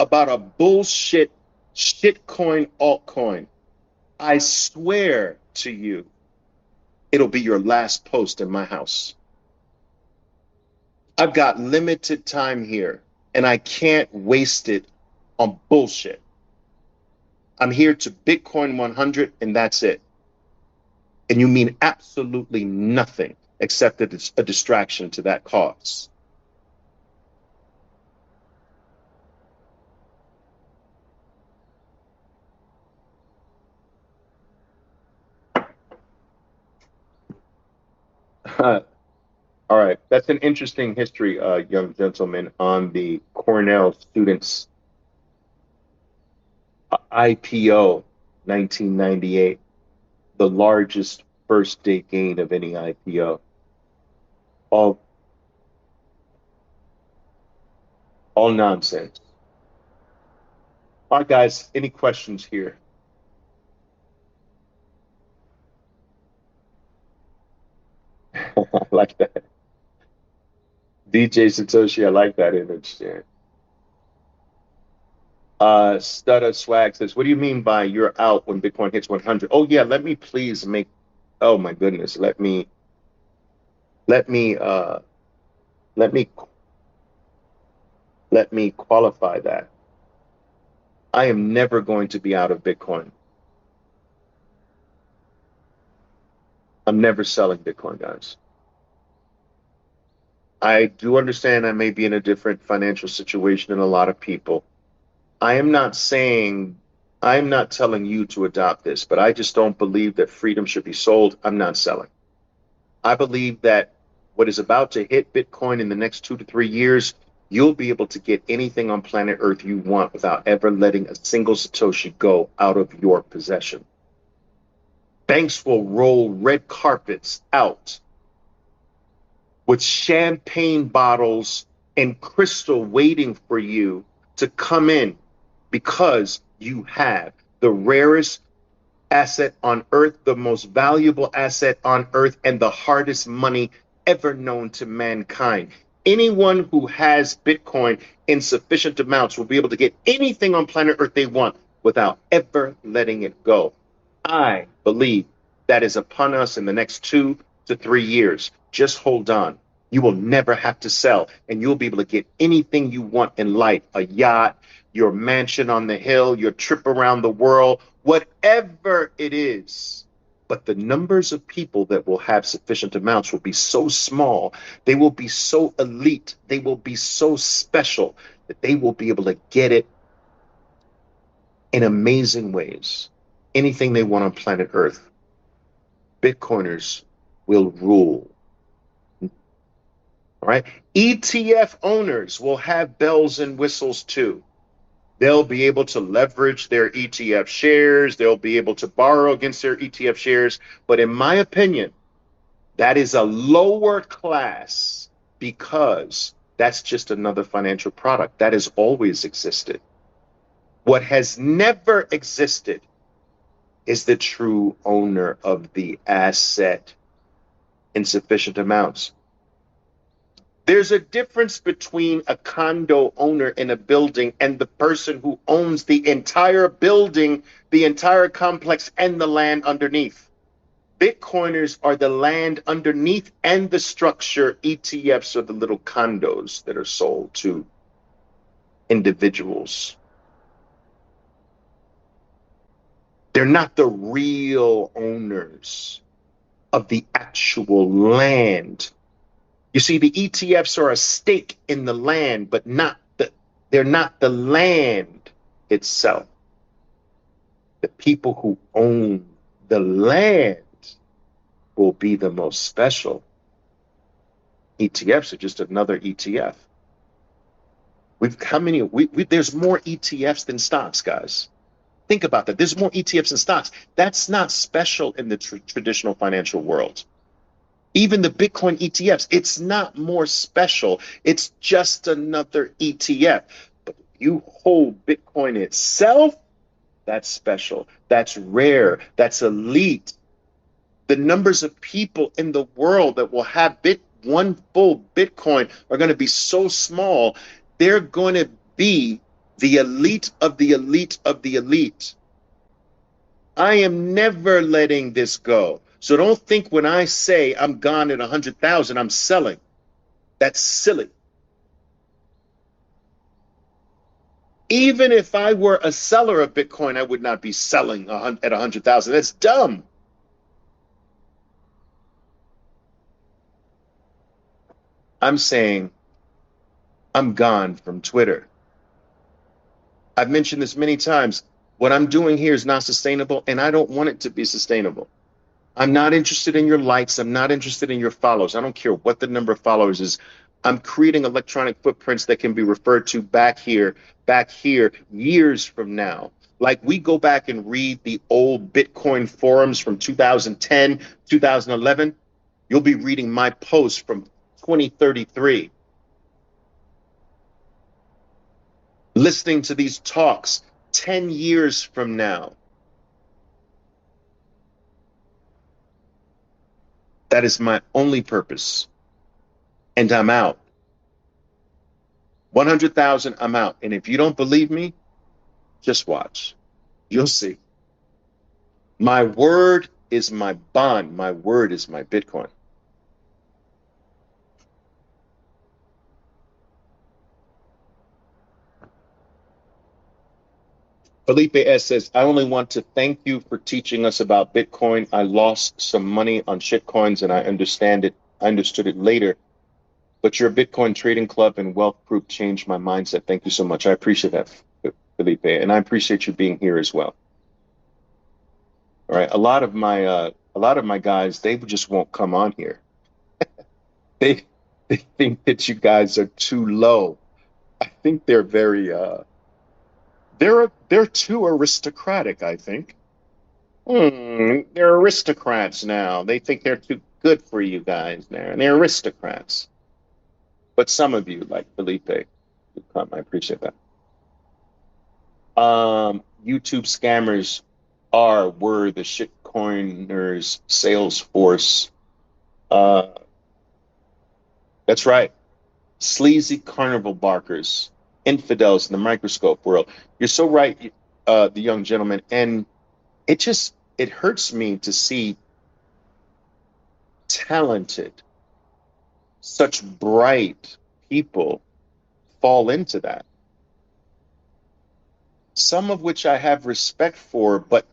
about a bullshit shitcoin altcoin, I swear to you, it'll be your last post in my house. I've got limited time here, and I can't waste it on bullshit. I'm here to Bitcoin 100, and that's it. And you mean absolutely nothing except that it's a distraction to that cause. All right, that's an interesting history, young gentleman, on the Cornell students IPO 1998, the largest first day gain of any IPO. All nonsense. All right, guys, any questions here? I like that. DJ Satoshi, I like that image there. Stutter Swag says, what do you mean by you're out when Bitcoin hits 100? Oh yeah, let me please make, oh my goodness, let me qualify that. I am never going to be out of Bitcoin. I'm never selling Bitcoin, guys. I do understand I may be in a different financial situation than a lot of people. I'm not telling you to adopt this, but I just don't believe that freedom should be sold. I'm not selling. I believe that what is about to hit Bitcoin in the next 2 to 3 years, you'll be able to get anything on planet Earth you want without ever letting a single Satoshi go out of your possession. Banks will roll red carpets out with champagne bottles and crystal waiting for you to come in because you have the rarest asset on earth, the most valuable asset on earth, and the hardest money ever known to mankind. anyone who has Bitcoin in sufficient amounts will be able to get anything on planet Earth they want without ever letting it go. I believe that is upon us in the next 2 to 3 years. Just hold on. You will never have to sell, and you'll be able to get anything you want in life, a yacht, your mansion on the hill, your trip around the world, whatever it is. But the numbers of people that will have sufficient amounts will be so small, they will be so elite, they will be so special that they will be able to get it in amazing ways. Anything they want on planet Earth. Bitcoiners will rule. All right. ETF owners will have bells and whistles too. They'll be able to leverage their ETF shares. They'll be able to borrow against their ETF shares. But in my opinion, that is a lower class because that's just another financial product that has always existed. What has never existed is the true owner of the asset in sufficient amounts. There's a difference between a condo owner in a building and the person who owns the entire building, the entire complex, and the land underneath. Bitcoiners are the land underneath and the structure. ETFs are the little condos that are sold to individuals. They're not the real owners of the actual land. You see, the ETFs are a stake in the land, but they're not the land itself. The people who own the land will be the most special. ETFs are just another ETF. There's more ETFs than stocks, guys. Think about that. There's more ETFs than stocks. That's not special in the traditional financial world. Even the Bitcoin ETFs, it's not more special. It's just another ETF. But if you hold Bitcoin itself, that's special. That's rare. That's elite. The numbers of people in the world that will have one full Bitcoin are going to be so small. They're going to be the elite of the elite of the elite. I am never letting this go. So don't think when I say I'm gone at 100,000, I'm selling. That's silly. Even if I were a seller of Bitcoin, I would not be selling at 100,000. That's dumb. I'm saying I'm gone from Twitter. I've mentioned this many times. What I'm doing here is not sustainable, and I don't want it to be sustainable. I'm not interested in your likes. I'm not interested in your follows. I don't care what the number of followers is. I'm creating electronic footprints that can be referred to back here, years from now. Like we go back and read the old Bitcoin forums from 2010, 2011. You'll be reading my posts from 2033. Listening to these talks 10 years from now. That is my only purpose. And I'm out. 100,000, I'm out. And if you don't believe me, just watch. You'll see. My word is my bond. My word is my Bitcoin. Felipe S. says, I only want to thank you for teaching us about Bitcoin. I lost some money on sh-tcoins and I understood it later. But your Bitcoin trading club and wealth group changed my mindset. Thank you so much. I appreciate that, Felipe. And I appreciate you being here as well. All right. A lot of my guys, they just won't come on here. They think that you guys are too low. I think they're very they're too aristocratic, I think. They're aristocrats now. They think they're too good for you guys now. And they're aristocrats. But some of you, like Felipe, you come. I appreciate that. YouTube scammers were the shitcoiners sales force. That's right. sleazy carnival barkers, infidels in the microscope world. You're so right, the young gentleman. And it hurts me to see talented, such bright people fall into that. Some of which I have respect for, but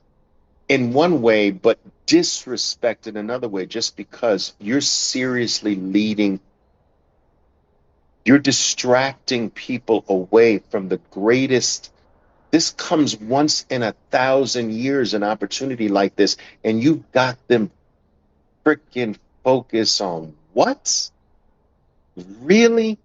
in one way, but disrespect in another way, just because you're seriously leading, you're distracting people away from the greatest. This comes once in 1,000 years, an opportunity like this, and you've got them freaking focus on what? Really?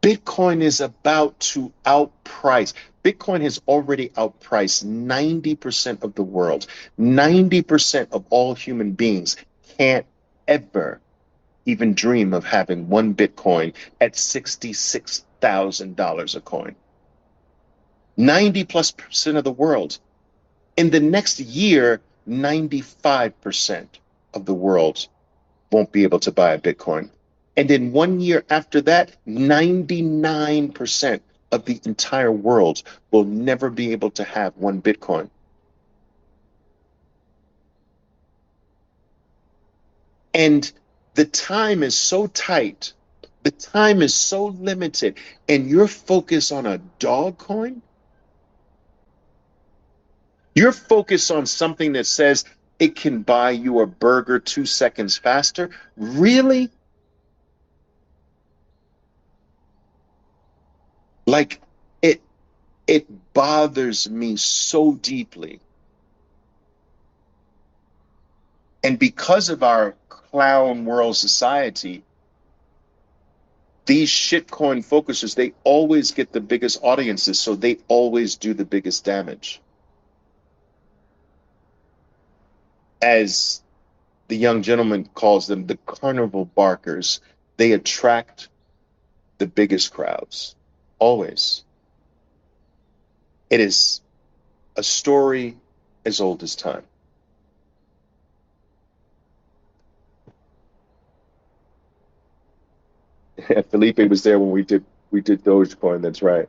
Bitcoin is about to outprice. Bitcoin has already outpriced 90% of the world. 90% of all human beings can't ever even dream of having one Bitcoin at $66,000 a coin. 90+% of the world. In the next year, 95% of the world won't be able to buy a Bitcoin. And in 1 year after that, 99% of the entire world will never be able to have one Bitcoin. And the time is so tight, the time is so limited, and you're focused on a dog coin? You're focused on something that says it can buy you a burger 2 seconds faster? Really? Like, it bothers me so deeply. And because of our clown world society, these shitcoin focusers, they always get the biggest audiences, so they always do the biggest damage. As the young gentleman calls them, the carnival barkers, they attract the biggest crowds, always. It is a story as old as time. Felipe was there when we did Dogecoin. That's right.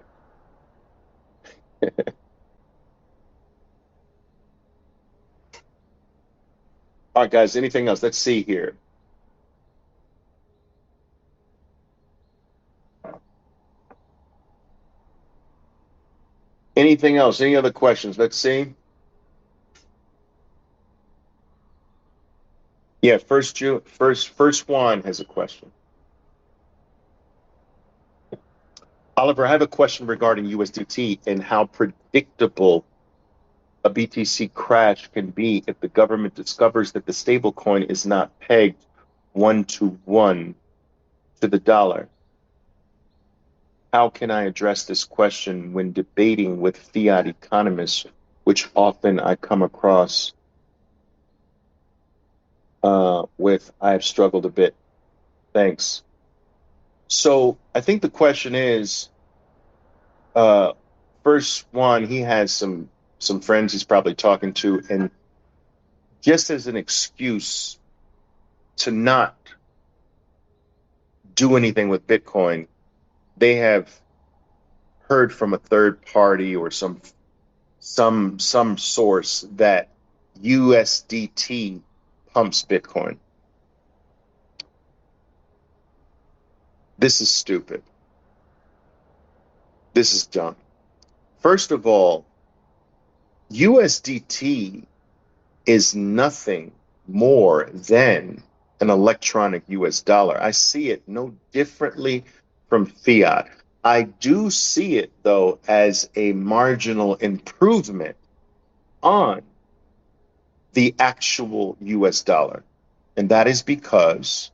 All right, guys. Anything else? Let's see here. Anything else? Any other questions? Let's see. Yeah, first Juan has a question. Oliver, I have a question regarding USDT and how predictable a BTC crash can be if the government discovers that the stablecoin is not pegged 1-to-1 to the dollar. How can I address this question when debating with fiat economists, which often I come across with? I have struggled a bit. Thanks. So I think the question is, first one, he has some friends he's probably talking to, and just as an excuse to not do anything with Bitcoin, they have heard from a third party or some source that USDT pumps Bitcoin. This is stupid. This is dumb. First of all, USDT is nothing more than an electronic US dollar. I see it no differently from fiat. I do see it, though, as a marginal improvement on the actual US dollar. And that is because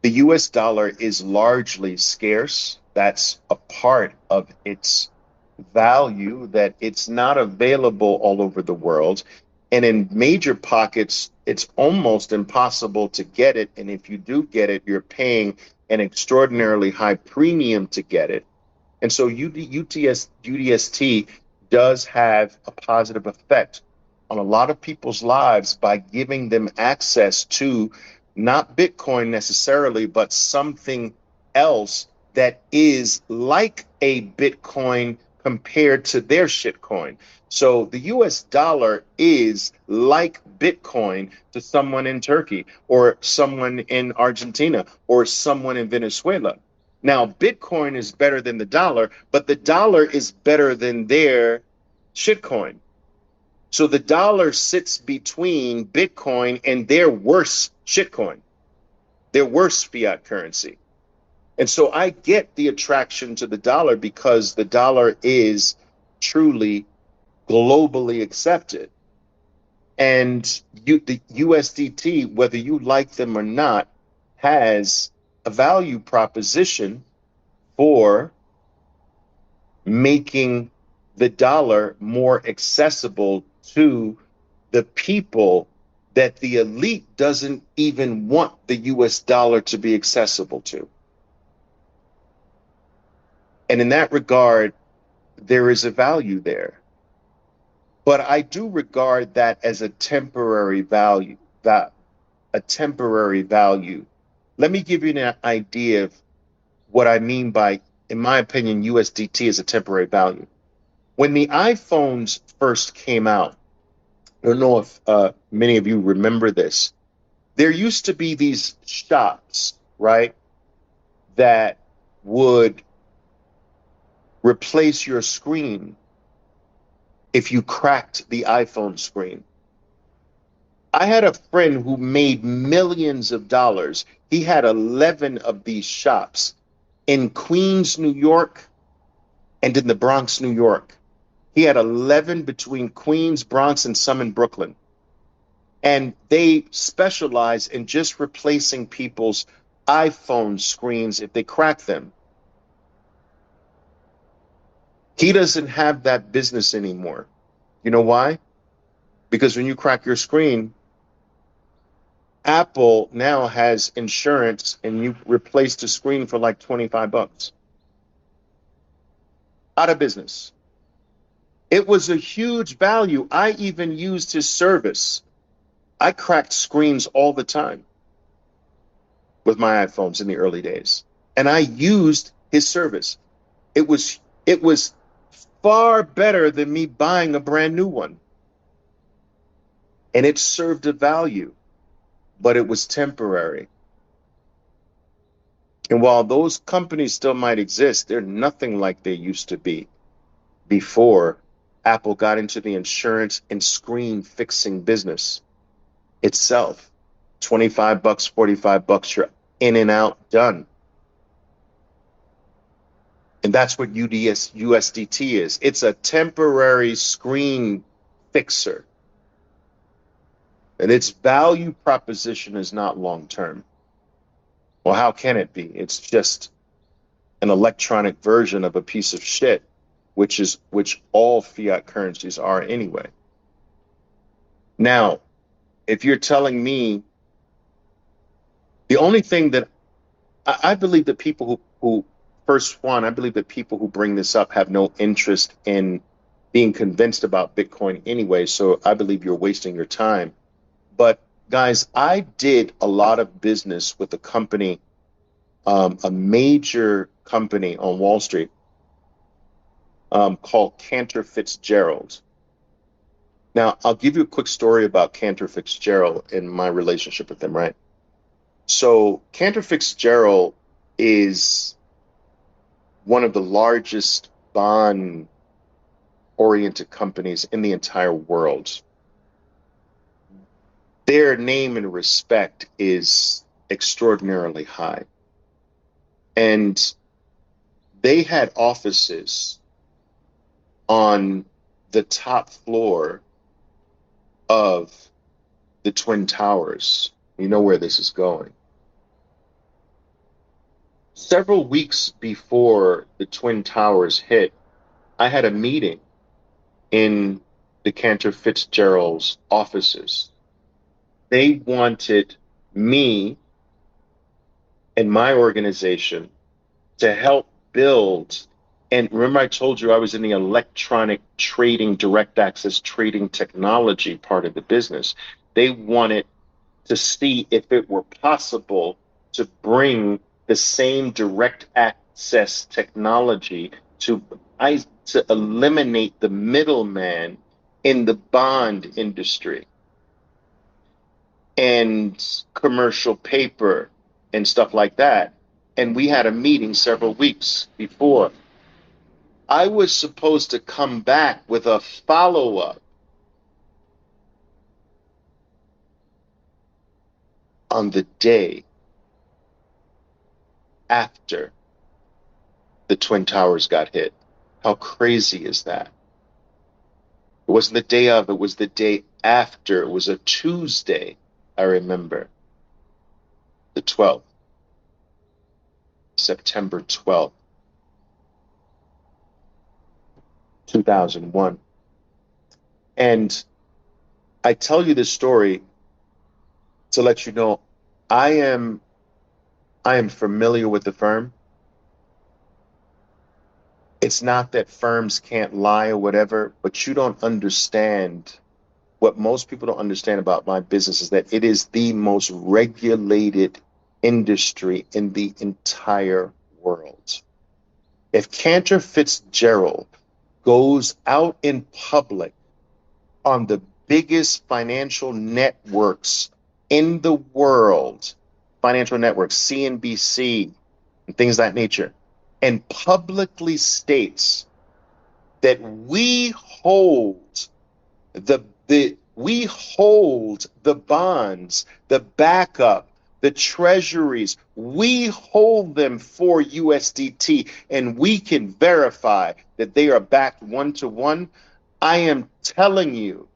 the US dollar is largely scarce. That's a part of its value, that it's not available all over the world. And in major pockets, it's almost impossible to get it. And if you do get it, you're paying an extraordinarily high premium to get it. And so UDST does have a positive effect on a lot of people's lives by giving them access to not Bitcoin necessarily, but something else that is like a Bitcoin compared to their shitcoin. So the US dollar is like Bitcoin to someone in Turkey or someone in Argentina or someone in Venezuela. Now, Bitcoin is better than the dollar, but the dollar is better than their shitcoin. So the dollar sits between Bitcoin and their worst shitcoin, their worst fiat currency. And so I get the attraction to the dollar because the dollar is truly globally accepted. And the USDT, whether you like them or not, has a value proposition for making the dollar more accessible to the people that the elite doesn't even want the US dollar to be accessible to. And in that regard, there is a value there. But I do regard that as a temporary value, a temporary value. Let me give you an idea of what I mean by, in my opinion, USDT is a temporary value. When the iPhones first came out, I don't know if many of you remember this. There used to be these shops, right, that would replace your screen if you cracked the iPhone screen. I had a friend who made millions of dollars. He had 11 of these shops in Queens, New York, and in the Bronx, New York. He had 11 between Queens, Bronx, and some in Brooklyn. And they specialize in just replacing people's iPhone screens if they crack them. He doesn't have that business anymore. You know why? Because when you crack your screen, Apple now has insurance and you replace the screen for like 25 bucks. Out of business. It was a huge value. I even used his service. I cracked screens all the time with my iPhones in the early days. And I used his service. It was far better than me buying a brand new one. And it served a value, but it was temporary. And while those companies still might exist, they're nothing like they used to be before Apple got into the insurance and screen fixing business itself. 25 bucks, 45 bucks, you're in and out, done. And that's what USDT is. It's a temporary screen fixer. And its value proposition is not long term. Well, how can it be? It's just an electronic version of a piece of shit, which all fiat currencies are anyway. Now, if you're telling me the only thing that I believe that people who I believe that people who bring this up have no interest in being convinced about Bitcoin anyway. So I believe you're wasting your time. But guys, I did a lot of business with a company, a major company on Wall Street called Cantor Fitzgerald. Now, I'll give you a quick story about Cantor Fitzgerald and my relationship with them, right? So Cantor Fitzgerald is one of the largest bond-oriented companies in the entire world. Their name and respect is extraordinarily high. And they had offices on the top floor of the Twin Towers. You know where this is going. Several weeks before the Twin Towers hit, I had a meeting in the Cantor Fitzgerald's offices. They wanted me and my organization to help build. And remember, I told you I was in the electronic trading, direct access trading technology part of the business. They wanted to see if it were possible to bring the same direct access technology to eliminate the middleman in the bond industry and commercial paper and stuff like that. And we had a meeting several weeks before. I was supposed to come back with a follow-up on the day after the Twin Towers got hit. How crazy is that? It wasn't the day of, it was the day after. It was a Tuesday, I remember. The 12th. September 12th, 2001. And I tell you this story to let you know I am familiar with the firm. It's not that firms can't lie or whatever, but you don't understand. What most people don't understand about my business is that it is the most regulated industry in the entire world. If Cantor Fitzgerald goes out in public on the biggest financial networks in the world, financial networks, CNBC, and things of that nature, and publicly states that we hold the bonds, the backup, the treasuries, we hold them for USDT, and we can verify that they are backed 1-to-1. I am telling you,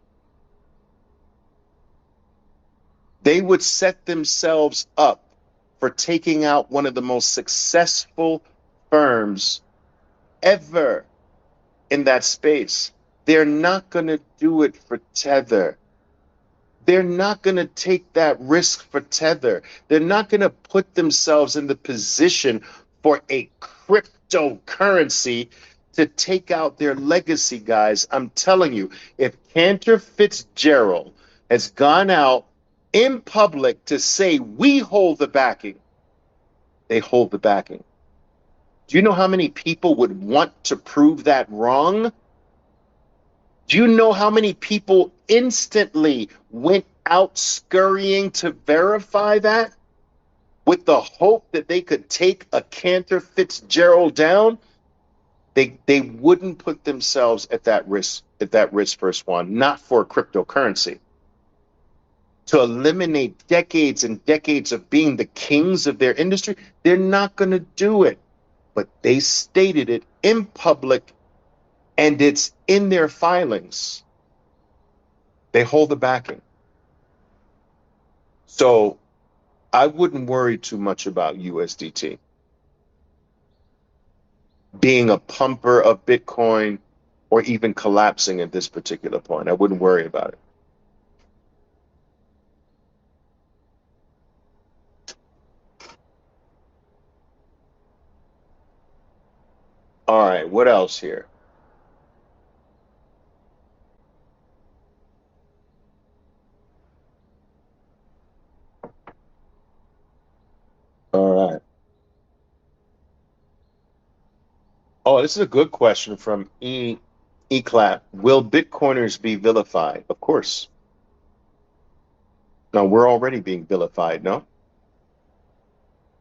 they would set themselves up for taking out one of the most successful firms ever in that space. They're not going to do it for Tether. They're not going to take that risk for Tether. They're not going to put themselves in the position for a cryptocurrency to take out their legacy, guys. I'm telling you, if Cantor Fitzgerald has gone out in public to say we hold the backing, they hold the backing. Do you know how many people would want to prove that wrong? Do you know how many people instantly went out scurrying to verify that with the hope that they could take a Cantor Fitzgerald down? They wouldn't put themselves at that risk first one, not for a cryptocurrency. To eliminate decades and decades of being the kings of their industry, they're not going to do it. But they stated it in public, and it's in their filings. They hold the backing. So I wouldn't worry too much about USDT being a pumper of Bitcoin or even collapsing at this particular point. I wouldn't worry about it. All right, what else here? All right. Oh, this is a good question from Eclap. Will Bitcoiners be vilified? Of course. No, we're already being vilified, no?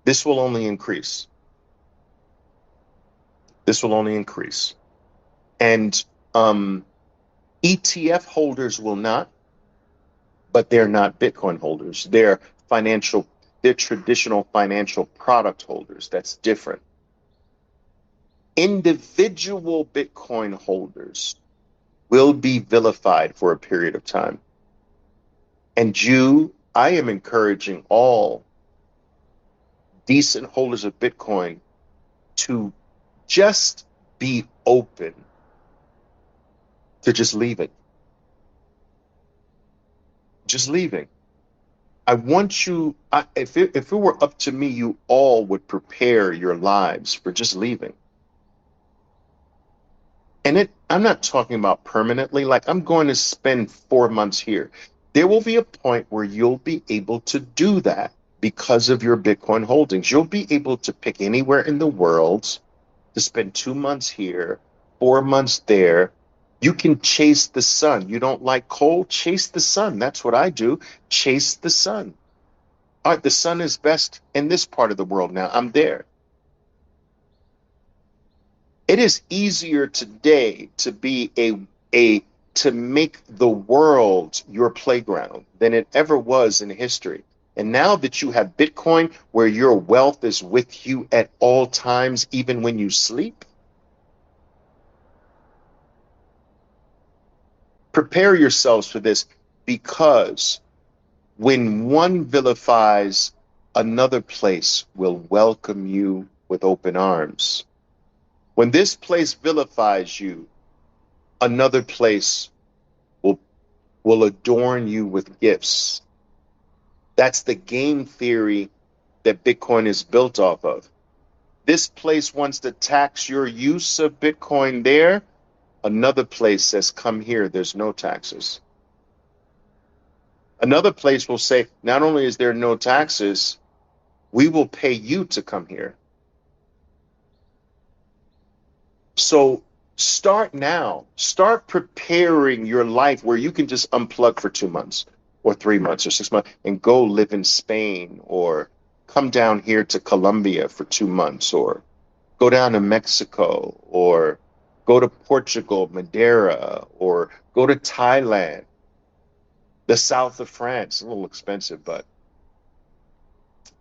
This will only increase. This will only increase. And ETF holders will not, but they're not Bitcoin holders. They're traditional financial product holders. That's different. Individual Bitcoin holders will be vilified for a period of time. And I am encouraging all decent holders of Bitcoin to just be open to just leaving. Just leaving. I want you, if it were up to me, you all would prepare your lives for just leaving. And I'm not talking about permanently, like I'm going to spend 4 months here. There will be a point where you'll be able to do that because of your Bitcoin holdings. You'll be able to pick anywhere in the world to spend 2 months here, 4 months there. You can chase the sun. You don't like coal? Chase the sun. That's what I do. Chase the sun. All right, the sun is best in this part of the world now. I'm there. It is easier today to be a to make the world your playground than it ever was in history. And now that you have Bitcoin, where your wealth is with you at all times, even when you sleep, prepare yourselves for this, because when one vilifies, another place will welcome you with open arms. When this place vilifies you, another place will adorn you with gifts. That's the game theory that Bitcoin is built off of. This place wants to tax your use of Bitcoin there. Another place says, come here, there's no taxes. Another place will say, not only is there no taxes, we will pay you to come here. So start now. Start preparing your life where you can just unplug for 2 months or 3 months or 6 months and go live in Spain, or come down here to Colombia for 2 months, or go down to Mexico, or go to Portugal, Madeira, or go to Thailand, the south of France. A little expensive, but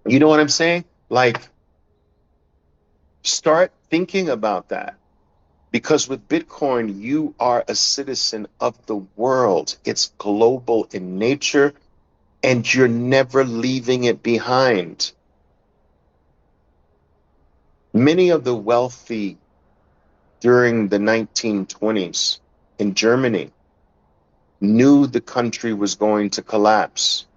you know what I'm saying? Like, start thinking about that. Because with Bitcoin, you are a citizen of the world. It's global in nature, and you're never leaving it behind. Many of the wealthy during the 1920s in Germany knew the country was going to collapse,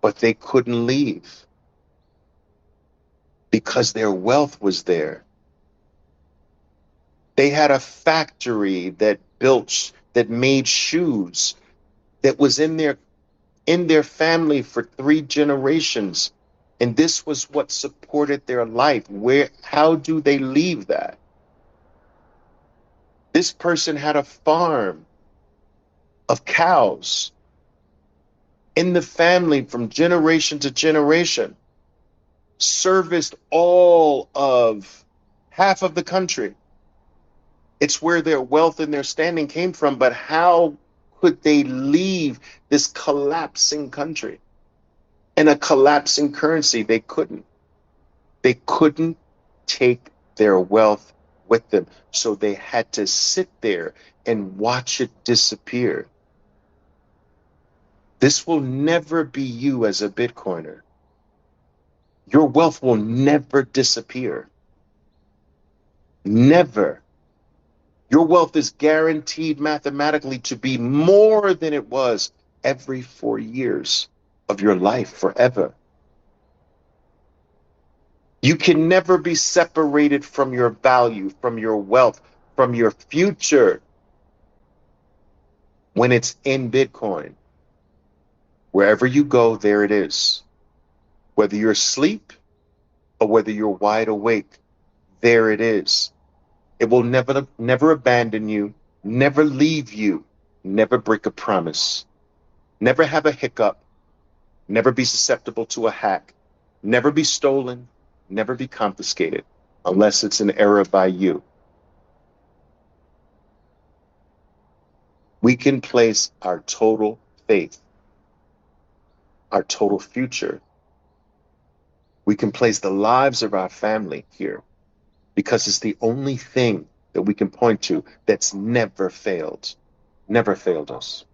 but they couldn't leave because their wealth was there. They had a factory that made shoes that was in their family for 3 generations. And this was what supported their life. How do they leave that? This person had a farm of cows in the family from generation to generation, serviced all of half of the country. It's where their wealth and their standing came from. But how could they leave this collapsing country and a collapsing currency? They couldn't. They couldn't take their wealth with them. So they had to sit there and watch it disappear. This will never be you as a Bitcoiner. Your wealth will never disappear. Never. Your wealth is guaranteed mathematically to be more than it was every 4 years of your life forever. You can never be separated from your value, from your wealth, from your future when it's in Bitcoin. Wherever you go, there it is. Whether you're asleep or whether you're wide awake, there it is. It will never abandon you, never leave you, never break a promise, never have a hiccup, never be susceptible to a hack, never be stolen, never be confiscated, unless it's an error by you. We can place our total faith, our total future. We can place the lives of our family here, because it's the only thing that we can point to that's never failed us.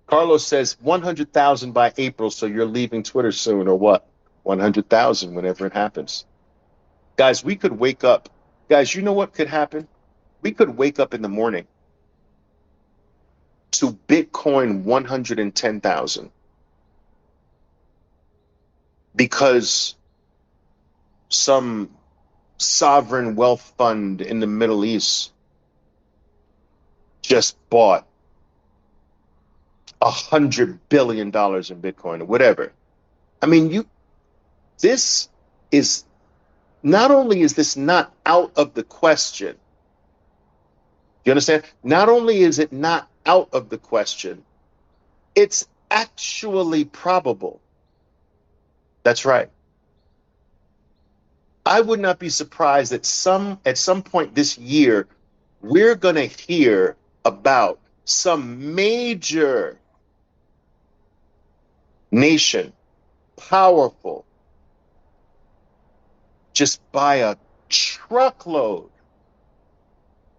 Carlos says 100,000 by April, so you're leaving Twitter soon, or what? 100,000 whenever it happens. Guys, we could wake up. Guys, you know what could happen? We could wake up in the morning to Bitcoin 110,000, because some sovereign wealth fund in the Middle East just bought $100 billion in Bitcoin or whatever. I mean, this is, not only is this not out of the question, you understand? Not only is it not out of the question, it's actually probable. That's right. I would not be surprised that at some point this year, we're going to hear about some major nation, powerful, just buy a truckload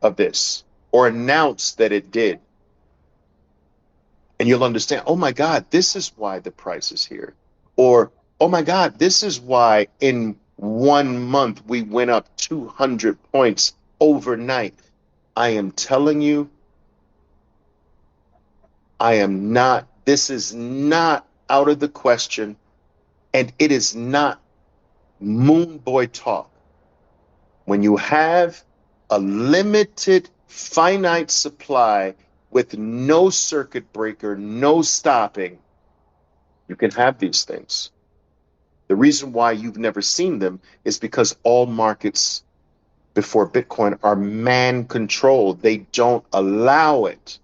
of this or announce that it did. And you'll understand, oh my God, this is why the price is here. Or, oh my God, this is why in 1 month we went up 200 points overnight. I am telling you, this is not out of the question, and it is not moon boy talk. When you have a limited, finite supply with no circuit breaker, no stopping, you can have these things. The reason why you've never seen them is because all markets before Bitcoin are man-controlled. They don't allow it.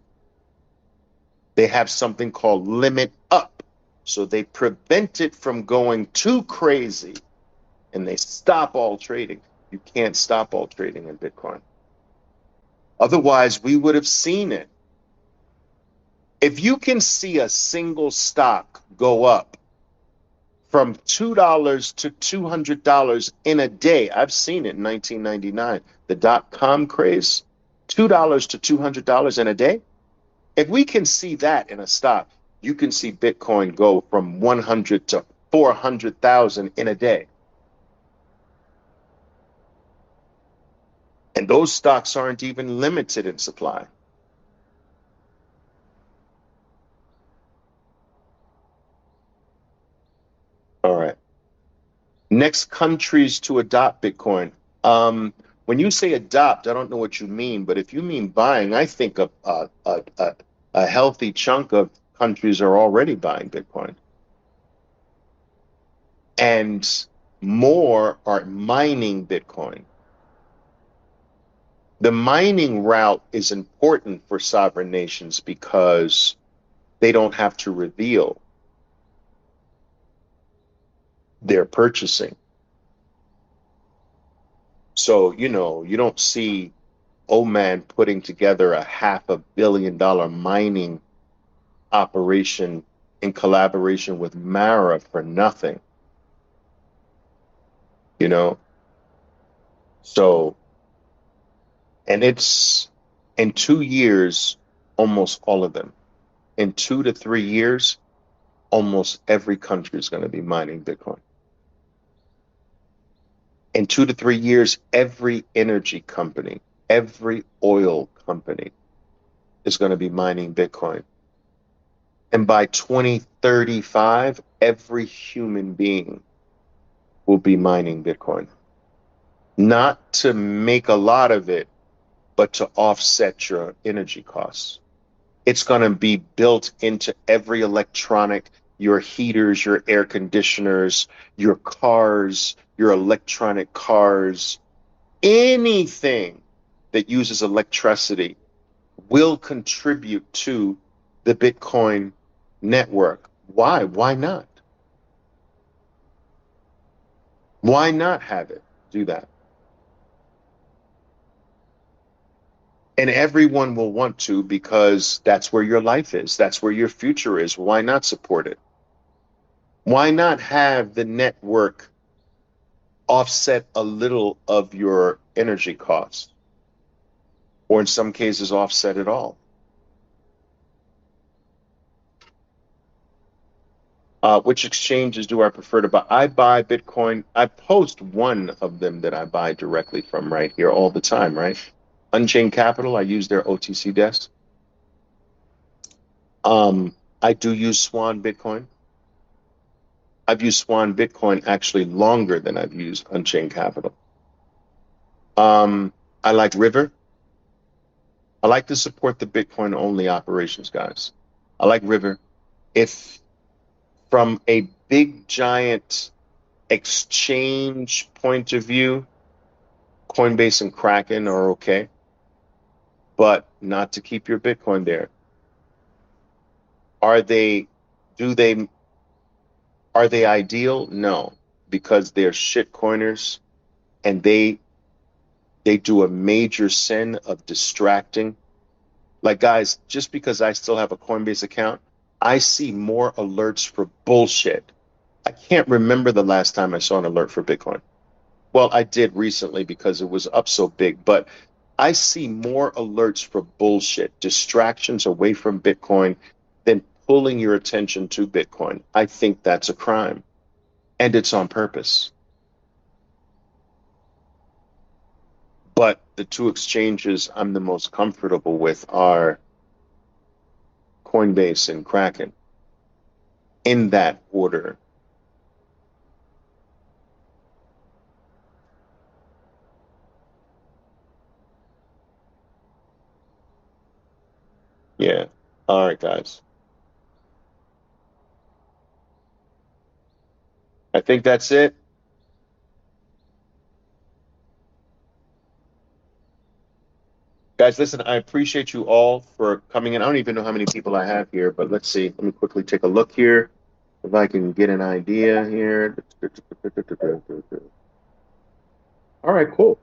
They have something called limit up. So they prevent it from going too crazy, and they stop all trading. You can't stop all trading in Bitcoin. Otherwise, we would have seen it. If you can see a single stock go up from $2 to $200 in a day, I've seen it in 1999, the dot-com craze, $2 to $200 in a day. If we can see that in a stock, you can see Bitcoin go from 100 to 400,000 in a day. And those stocks aren't even limited in supply. All right. Next countries to adopt Bitcoin. When you say adopt, I don't know what you mean, but if you mean buying, I think a healthy chunk of countries are already buying Bitcoin. And more are mining Bitcoin. The mining route is important for sovereign nations because they don't have to reveal their purchasing. So, you don't see Oman putting together a $500 million mining operation in collaboration with Mara for nothing. So, and it's in 2 years, almost all of them. In 2 to 3 years, almost every country is going to be mining Bitcoin. In 2 to 3 years, every energy company, every oil company is going to be mining Bitcoin. And by 2035, every human being will be mining Bitcoin. Not to make a lot of it, but to offset your energy costs. It's going to be built into every electronic, your heaters, your air conditioners, your cars, your electronic cars, anything that uses electricity will contribute to the Bitcoin network. Why? Why not? Why not have it do that? And everyone will want to because that's where your life is. That's where your future is. Why not support it? Why not have the network offset a little of your energy costs? Or in some cases, offset it all. Which exchanges do I prefer to buy? I buy Bitcoin. I post one of them that I buy directly from right here all the time, right? Unchained Capital, I use their OTC desk. I do use Swan Bitcoin. I've used Swan Bitcoin actually longer than I've used Unchained Capital. I like River. I like to support the Bitcoin only operations, guys. I like River. If from a big giant exchange point of view, Coinbase and Kraken are okay, but not to keep your Bitcoin there. Are they ideal? No, because they're shitcoiners and they do a major sin of distracting. Like, guys, just because I still have a Coinbase account, I see more alerts for bullshit. I can't remember the last time I saw an alert for Bitcoin. Well, I did recently because it was up so big, but I see more alerts for bullshit, distractions away from Bitcoin than pulling your attention to Bitcoin. I think that's a crime, and it's on purpose. But the two exchanges I'm the most comfortable with are Coinbase and Kraken, in that order. Yeah. All right, guys. I think that's it. Guys, listen, I appreciate you all for coming in. I don't even know how many people I have here, but let's see. Let me quickly take a look here if I can get an idea here. All right, cool.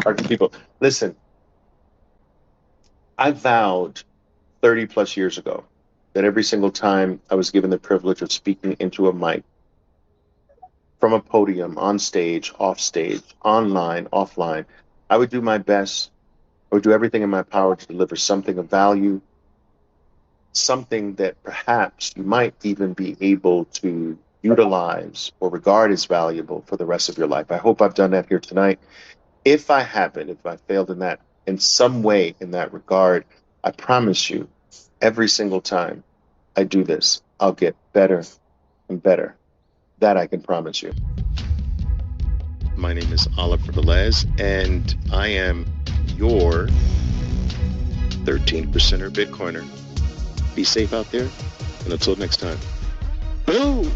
All right, people. Listen, I vowed 30 plus years ago that every single time I was given the privilege of speaking into a mic, from a podium, on stage, off stage, online, offline, I would do my best. I would do everything in my power to deliver something of value, something that perhaps you might even be able to utilize or regard as valuable for the rest of your life. I hope I've done that here tonight. If I haven't, if I failed in that, in some way in that regard, I promise you, every single time I do this, I'll get better and better. That I can promise you. My name is Oliver Velez, and I am your 13%er Bitcoiner. Be safe out there, and until next time. Boom!